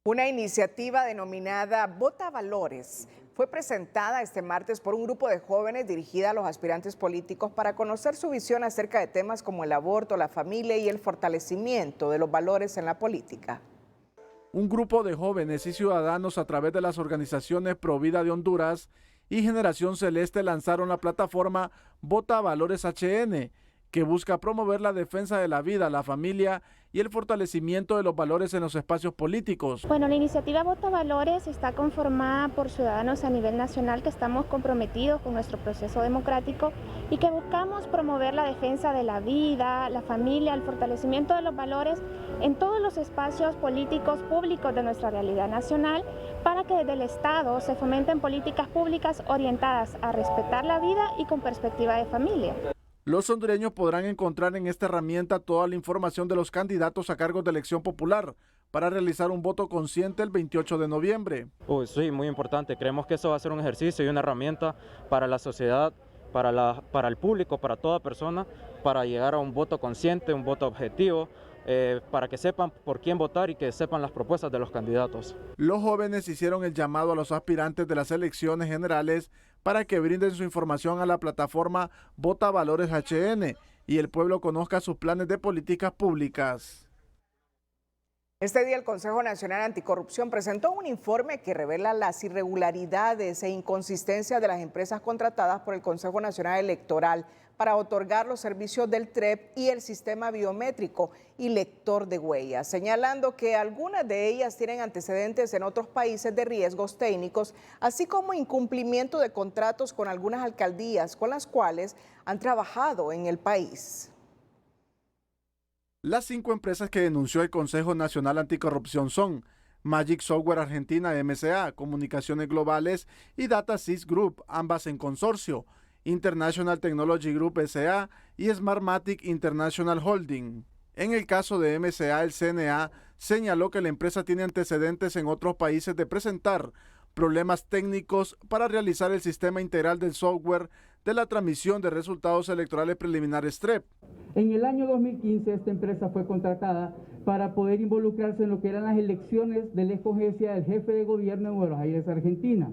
Una iniciativa denominada Vota Valores fue presentada este martes por un grupo de jóvenes dirigida a los aspirantes políticos para conocer su visión acerca de temas como el aborto, la familia y el fortalecimiento de los valores en la política. Un grupo de jóvenes y ciudadanos a través de las organizaciones Provida de Honduras y Generación Celeste lanzaron la plataforma Vota Valores HN, que busca promover la defensa de la vida, la familia y el fortalecimiento de los valores en los espacios políticos. Bueno, la iniciativa Vota Valores está conformada por ciudadanos a nivel nacional que estamos comprometidos con nuestro proceso democrático y que buscamos promover la defensa de la vida, la familia, el fortalecimiento de los valores en todos los espacios políticos públicos de nuestra realidad nacional, para que desde el Estado se fomenten políticas públicas orientadas a respetar la vida y con perspectiva de familia. Los hondureños podrán encontrar en esta herramienta toda la información de los candidatos a cargos de elección popular para realizar un voto consciente el 28 de noviembre. Sí, muy importante. Creemos que eso va a ser un ejercicio y una herramienta para la sociedad, para el público, para toda persona, para llegar a un voto consciente, un voto objetivo, para que sepan por quién votar y que sepan las propuestas de los candidatos. Los jóvenes hicieron el llamado a los aspirantes de las elecciones generales para que brinden su información a la plataforma Vota Valores HN y el pueblo conozca sus planes de políticas públicas. Este día el Consejo Nacional Anticorrupción presentó un informe que revela las irregularidades e inconsistencias de las empresas contratadas por el Consejo Nacional Electoral para otorgar los servicios del TREP y el sistema biométrico y lector de huellas, señalando que algunas de ellas tienen antecedentes en otros países de riesgos técnicos, así como incumplimiento de contratos con algunas alcaldías con las cuales han trabajado en el país. Las 5 empresas que denunció el Consejo Nacional Anticorrupción son Magic Software Argentina MSA, Comunicaciones Globales y DataSys Group, ambas en consorcio, International Technology Group S.A. y Smartmatic International Holding. En el caso de MSA, el CNA señaló que la empresa tiene antecedentes en otros países de presentar problemas técnicos para realizar el sistema integral del software de la transmisión de resultados electorales preliminares TREP. En el año 2015 esta empresa fue contratada para poder involucrarse en lo que eran las elecciones de la escogencia del jefe de gobierno en Buenos Aires, Argentina.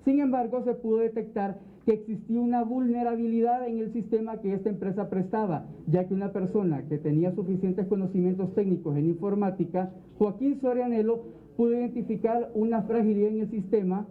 Sin embargo, se pudo detectar que existía una vulnerabilidad en el sistema que esta empresa prestaba, ya que una persona que tenía suficientes conocimientos técnicos en informática, Joaquín Sorianelo, pudo identificar una fragilidad en el sistema,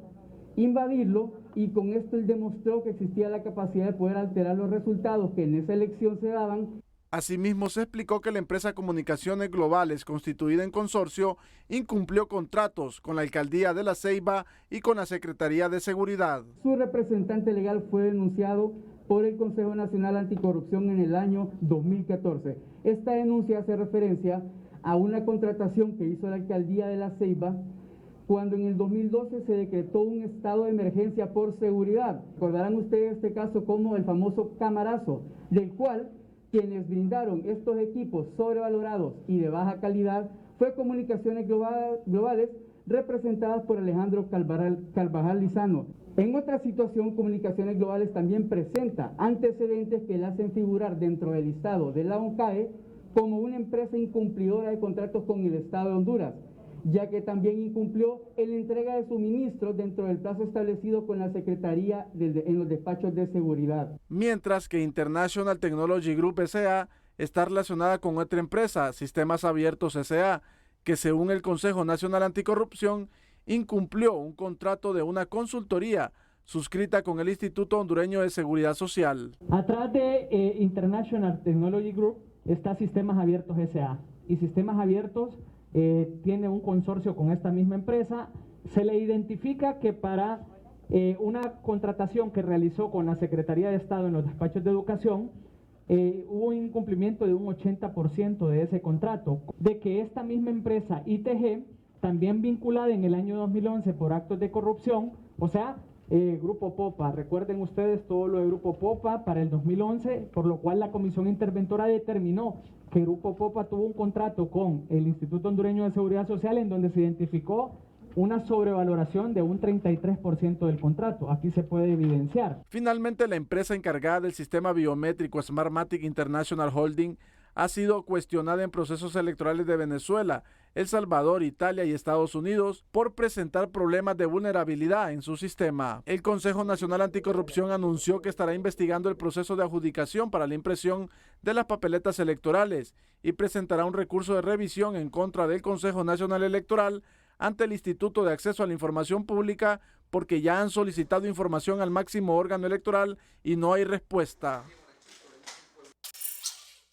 invadirlo, y con esto él demostró que existía la capacidad de poder alterar los resultados que en esa elección se daban. Asimismo, se explicó que la empresa Comunicaciones Globales, constituida en consorcio, incumplió contratos con la Alcaldía de La Ceiba y con la Secretaría de Seguridad. Su representante legal fue denunciado por el Consejo Nacional Anticorrupción en el año 2014. Esta denuncia hace referencia a una contratación que hizo la Alcaldía de La Ceiba cuando en el 2012 se decretó un estado de emergencia por seguridad. Recordarán ustedes este caso como el famoso camarazo, del cual quienes brindaron estos equipos sobrevalorados y de baja calidad fue Comunicaciones Globales, representadas por Alejandro Carvajal Lizano. En otra situación, Comunicaciones Globales también presenta antecedentes que le hacen figurar dentro del listado de la ONCAE como una empresa incumplidora de contratos con el Estado de Honduras, ya que también incumplió en la entrega de suministros dentro del plazo establecido con la Secretaría en los despachos de seguridad. Mientras que International Technology Group S.A. está relacionada con otra empresa, Sistemas Abiertos S.A., que según el Consejo Nacional Anticorrupción incumplió un contrato de una consultoría suscrita con el Instituto Hondureño de Seguridad Social. Atrás de International Technology Group está Sistemas Abiertos S.A. y Sistemas Abiertos tiene un consorcio con esta misma empresa. Se le identifica que para una contratación que realizó con la Secretaría de Estado en los despachos de educación, hubo un incumplimiento de un 80% de ese contrato, de que esta misma empresa ITG, también vinculada en el año 2011 por actos de corrupción, o sea, Grupo Popa, recuerden ustedes todo lo de Grupo Popa para el 2011, por lo cual la Comisión Interventora determinó que Grupo Popa tuvo un contrato con el Instituto Hondureño de Seguridad Social en donde se identificó una sobrevaloración de un 33% del contrato. Aquí se puede evidenciar. Finalmente, la empresa encargada del sistema biométrico Smartmatic International Holding ha sido cuestionada en procesos electorales de Venezuela, El Salvador, Italia y Estados Unidos por presentar problemas de vulnerabilidad en su sistema. El Consejo Nacional Anticorrupción anunció que estará investigando el proceso de adjudicación para la impresión de las papeletas electorales y presentará un recurso de revisión en contra del Consejo Nacional Electoral ante el Instituto de Acceso a la Información Pública porque ya han solicitado información al máximo órgano electoral y no hay respuesta.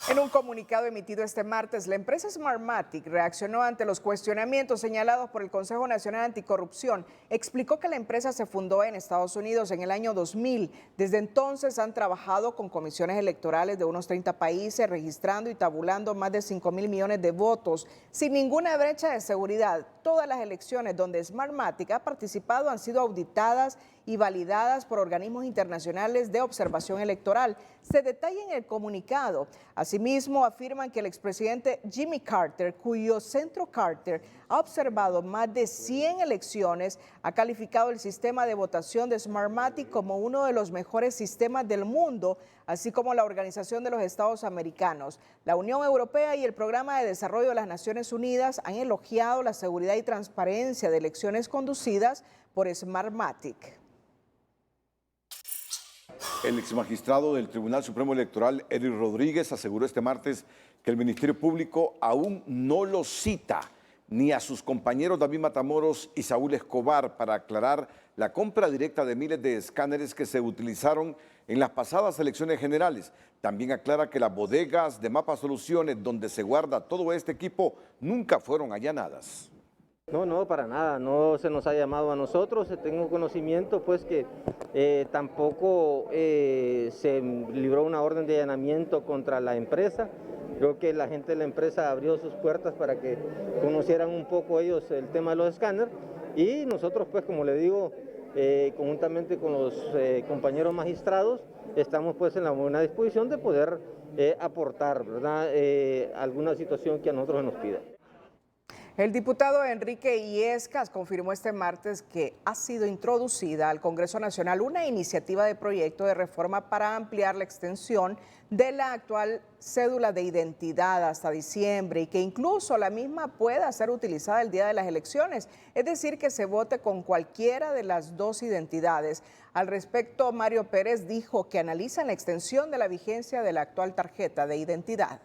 En un comunicado emitido este martes, la empresa Smartmatic reaccionó ante los cuestionamientos señalados por el Consejo Nacional Anticorrupción. Explicó que la empresa se fundó en Estados Unidos en el año 2000. Desde entonces han trabajado con comisiones electorales de unos 30 países, registrando y tabulando más de 5.000 millones de votos, sin ninguna brecha de seguridad. Todas las elecciones donde Smartmatic ha participado han sido auditadas y validadas por organismos internacionales de observación electoral. Se detalla en el comunicado. Asimismo, afirman que el expresidente Jimmy Carter, cuyo centro Carter ha observado más de 100 elecciones, ha calificado el sistema de votación de Smartmatic como uno de los mejores sistemas del mundo, así como la Organización de los Estados Americanos. La Unión Europea y el Programa de Desarrollo de las Naciones Unidas han elogiado la seguridad y transparencia de elecciones conducidas por Smartmatic. El exmagistrado del Tribunal Supremo Electoral, Eric Rodríguez, aseguró este martes que el Ministerio Público aún no lo cita ni a sus compañeros David Matamoros y Saúl Escobar para aclarar la compra directa de miles de escáneres que se utilizaron en las pasadas elecciones generales. También aclara que las bodegas de Mapa Soluciones, donde se guarda todo este equipo, nunca fueron allanadas. No, para nada, no se nos ha llamado a nosotros, tengo conocimiento pues que tampoco se libró una orden de allanamiento contra la empresa. Creo que la gente de la empresa abrió sus puertas para que conocieran un poco ellos el tema de los escáneres y nosotros pues como le digo, conjuntamente con los compañeros magistrados, estamos pues en la buena disposición de poder aportar, ¿verdad? Alguna situación que a nosotros nos pida. El diputado Enrique Illescas confirmó este martes que ha sido introducida al Congreso Nacional una iniciativa de proyecto de reforma para ampliar la extensión de la actual cédula de identidad hasta diciembre y que incluso la misma pueda ser utilizada el día de las elecciones, es decir, que se vote con cualquiera de las dos identidades. Al respecto, Mario Pérez dijo que analizan la extensión de la vigencia de la actual tarjeta de identidad.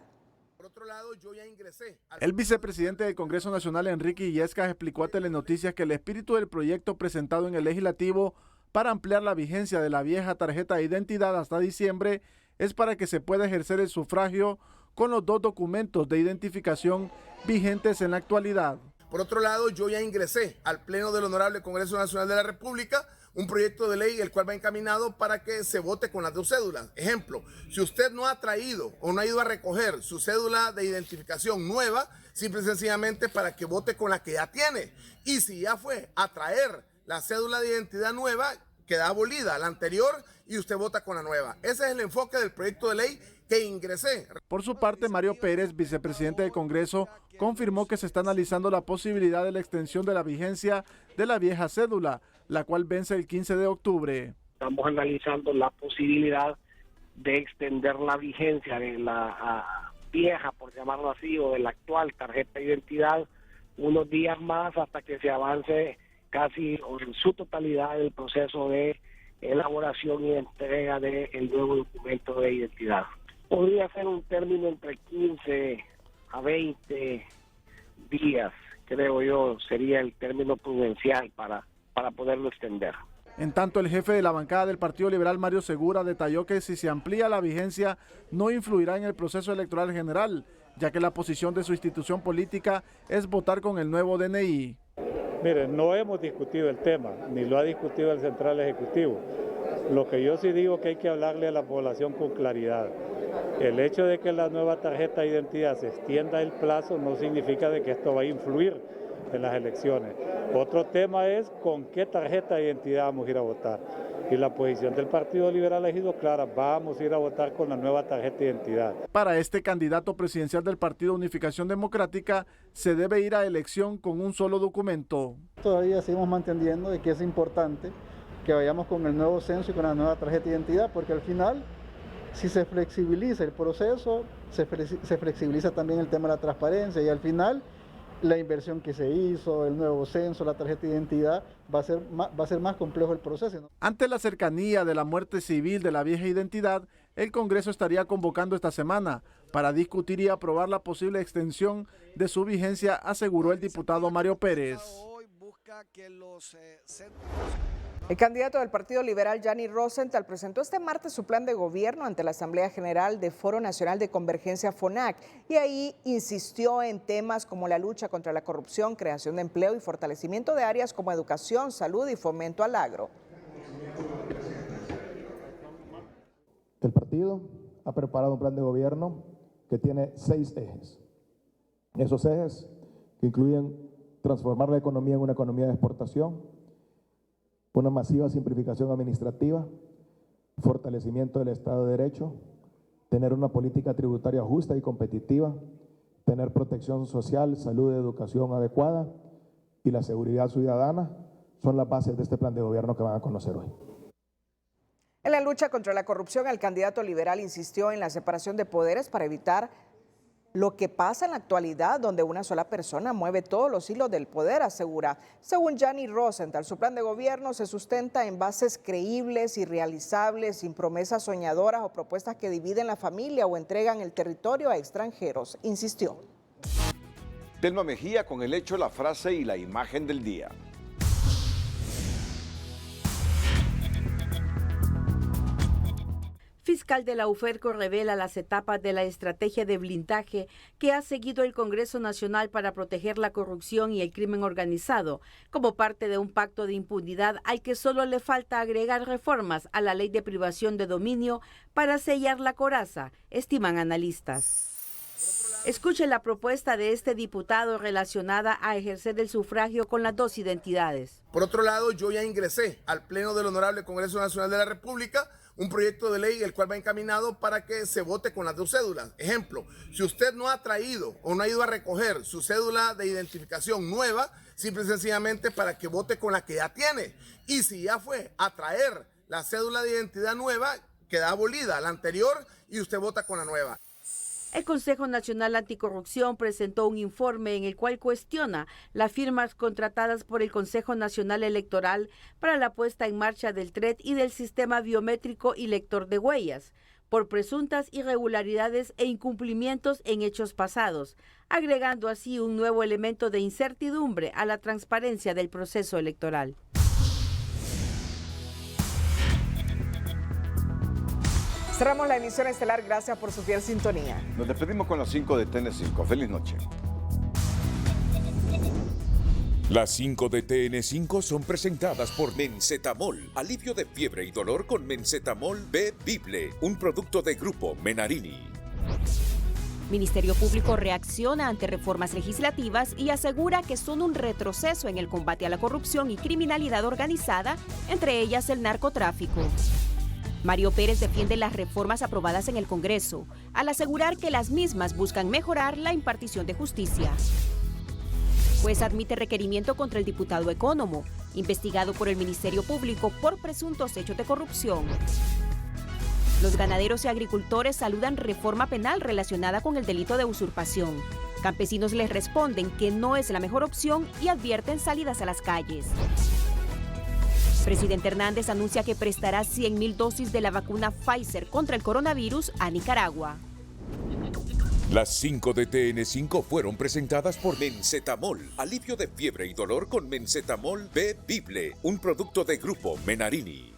El vicepresidente del Congreso Nacional, Enrique Illescas, explicó a Telenoticias que el espíritu del proyecto presentado en el Legislativo para ampliar la vigencia de la vieja tarjeta de identidad hasta diciembre es para que se pueda ejercer el sufragio con los dos documentos de identificación vigentes en la actualidad. Por otro lado, yo ya ingresé al Pleno del Honorable Congreso Nacional de la República un proyecto de ley el cual va encaminado para que se vote con las dos cédulas. Ejemplo, si usted no ha traído o no ha ido a recoger su cédula de identificación nueva, simple y sencillamente para que vote con la que ya tiene. Y si ya fue a traer la cédula de identidad nueva, queda abolida la anterior y usted vota con la nueva. Ese es el enfoque del proyecto de ley que ingresé. Por su parte, Mario Pérez, vicepresidente del Congreso, confirmó que se está analizando la posibilidad de la extensión de la vigencia de la vieja cédula, la cual vence el 15 de octubre. Estamos analizando la posibilidad de extender la vigencia de la vieja, por llamarlo así, o de la actual tarjeta de identidad unos días más hasta que se avance casi o en su totalidad el proceso de elaboración y entrega del nuevo documento de identidad. Podría ser un término entre 15 a 20 días, creo yo, sería el término prudencial para poderlo extender. En tanto, el jefe de la bancada del Partido Liberal, Mario Segura, detalló que si se amplía la vigencia no influirá en el proceso electoral general, ya que la posición de su institución política es votar con el nuevo DNI. Mire, no hemos discutido el tema, ni lo ha discutido el Central Ejecutivo. Lo que yo sí digo que hay que hablarle a la población con claridad. El hecho de que la nueva tarjeta de identidad se extienda el plazo no significa de que esto va a influir en las elecciones. Otro tema es con qué tarjeta de identidad vamos a ir a votar. Y la posición del Partido Liberal ha sido clara, vamos a ir a votar con la nueva tarjeta de identidad. Para este candidato presidencial del Partido Unificación Democrática, se debe ir a elección con un solo documento. Todavía seguimos manteniendo de que es importante que vayamos con el nuevo censo y con la nueva tarjeta de identidad, porque al final, si se flexibiliza el proceso, se flexibiliza también el tema de la transparencia y al final la inversión que se hizo, el nuevo censo, la tarjeta de identidad, va a ser más complejo el proceso, ¿no? Ante la cercanía de la muerte civil de la vieja identidad, el Congreso estaría convocando esta semana para discutir y aprobar la posible extensión de su vigencia, aseguró el diputado Mario Pérez. El candidato del Partido Liberal, Yanni Rosenthal, presentó este martes su plan de gobierno ante la Asamblea General de Foro Nacional de Convergencia FONAC y ahí insistió en temas como la lucha contra la corrupción, creación de empleo y fortalecimiento de áreas como educación, salud y fomento al agro. El partido ha preparado un plan de gobierno que tiene 6 ejes. Esos ejes que incluyen transformar la economía en una economía de exportación, una masiva simplificación administrativa, fortalecimiento del Estado de Derecho, tener una política tributaria justa y competitiva, tener protección social, salud y educación adecuada y la seguridad ciudadana son las bases de este plan de gobierno que van a conocer hoy. En la lucha contra la corrupción, el candidato liberal insistió en la separación de poderes para evitar lo que pasa en la actualidad, donde una sola persona mueve todos los hilos del poder, asegura. Según Gianni Rosenthal, su plan de gobierno se sustenta en bases creíbles y realizables, sin promesas soñadoras o propuestas que dividen la familia o entregan el territorio a extranjeros, insistió. Telma Mejía con el hecho, la frase y la imagen del día. Fiscal de la UFERCO revela las etapas de la estrategia de blindaje que ha seguido el Congreso Nacional para proteger la corrupción y el crimen organizado, como parte de un pacto de impunidad al que solo le falta agregar reformas a la ley de privación de dominio para sellar la coraza, estiman analistas. Escuche la propuesta de este diputado relacionada a ejercer el sufragio con las dos identidades. Por otro lado, yo ya ingresé al Pleno del Honorable Congreso Nacional de la República un proyecto de ley el cual va encaminado para que se vote con las dos cédulas. Ejemplo, si usted no ha traído o no ha ido a recoger su cédula de identificación nueva, simple y sencillamente para que vote con la que ya tiene. Y si ya fue a traer la cédula de identidad nueva, queda abolida la anterior y usted vota con la nueva. El Consejo Nacional Anticorrupción presentó un informe en el cual cuestiona las firmas contratadas por el Consejo Nacional Electoral para la puesta en marcha del TRED y del sistema biométrico y lector de huellas, por presuntas irregularidades e incumplimientos en hechos pasados, agregando así un nuevo elemento de incertidumbre a la transparencia del proceso electoral. Cerramos la emisión estelar. Gracias por su fiel sintonía. Nos despedimos con las 5 de TN5. Feliz noche. Las 5 de TN5 son presentadas por Mencetamol, alivio de fiebre y dolor con Mencetamol B-Bible, un producto de Grupo Menarini. Ministerio Público reacciona ante reformas legislativas y asegura que son un retroceso en el combate a la corrupción y criminalidad organizada, entre ellas el narcotráfico. Mario Pérez defiende las reformas aprobadas en el Congreso, al asegurar que las mismas buscan mejorar la impartición de justicia. Juez admite requerimiento contra el diputado Ecónomo, investigado por el Ministerio Público por presuntos hechos de corrupción. Los ganaderos y agricultores saludan reforma penal relacionada con el delito de usurpación. Campesinos les responden que no es la mejor opción y advierten salidas a las calles. Presidente Hernández anuncia que prestará 100,000 dosis de la vacuna Pfizer contra el coronavirus a Nicaragua. Las 5 de TN5 fueron presentadas por Mencetamol, alivio de fiebre y dolor con Mencetamol B-Bible, un producto de Grupo Menarini.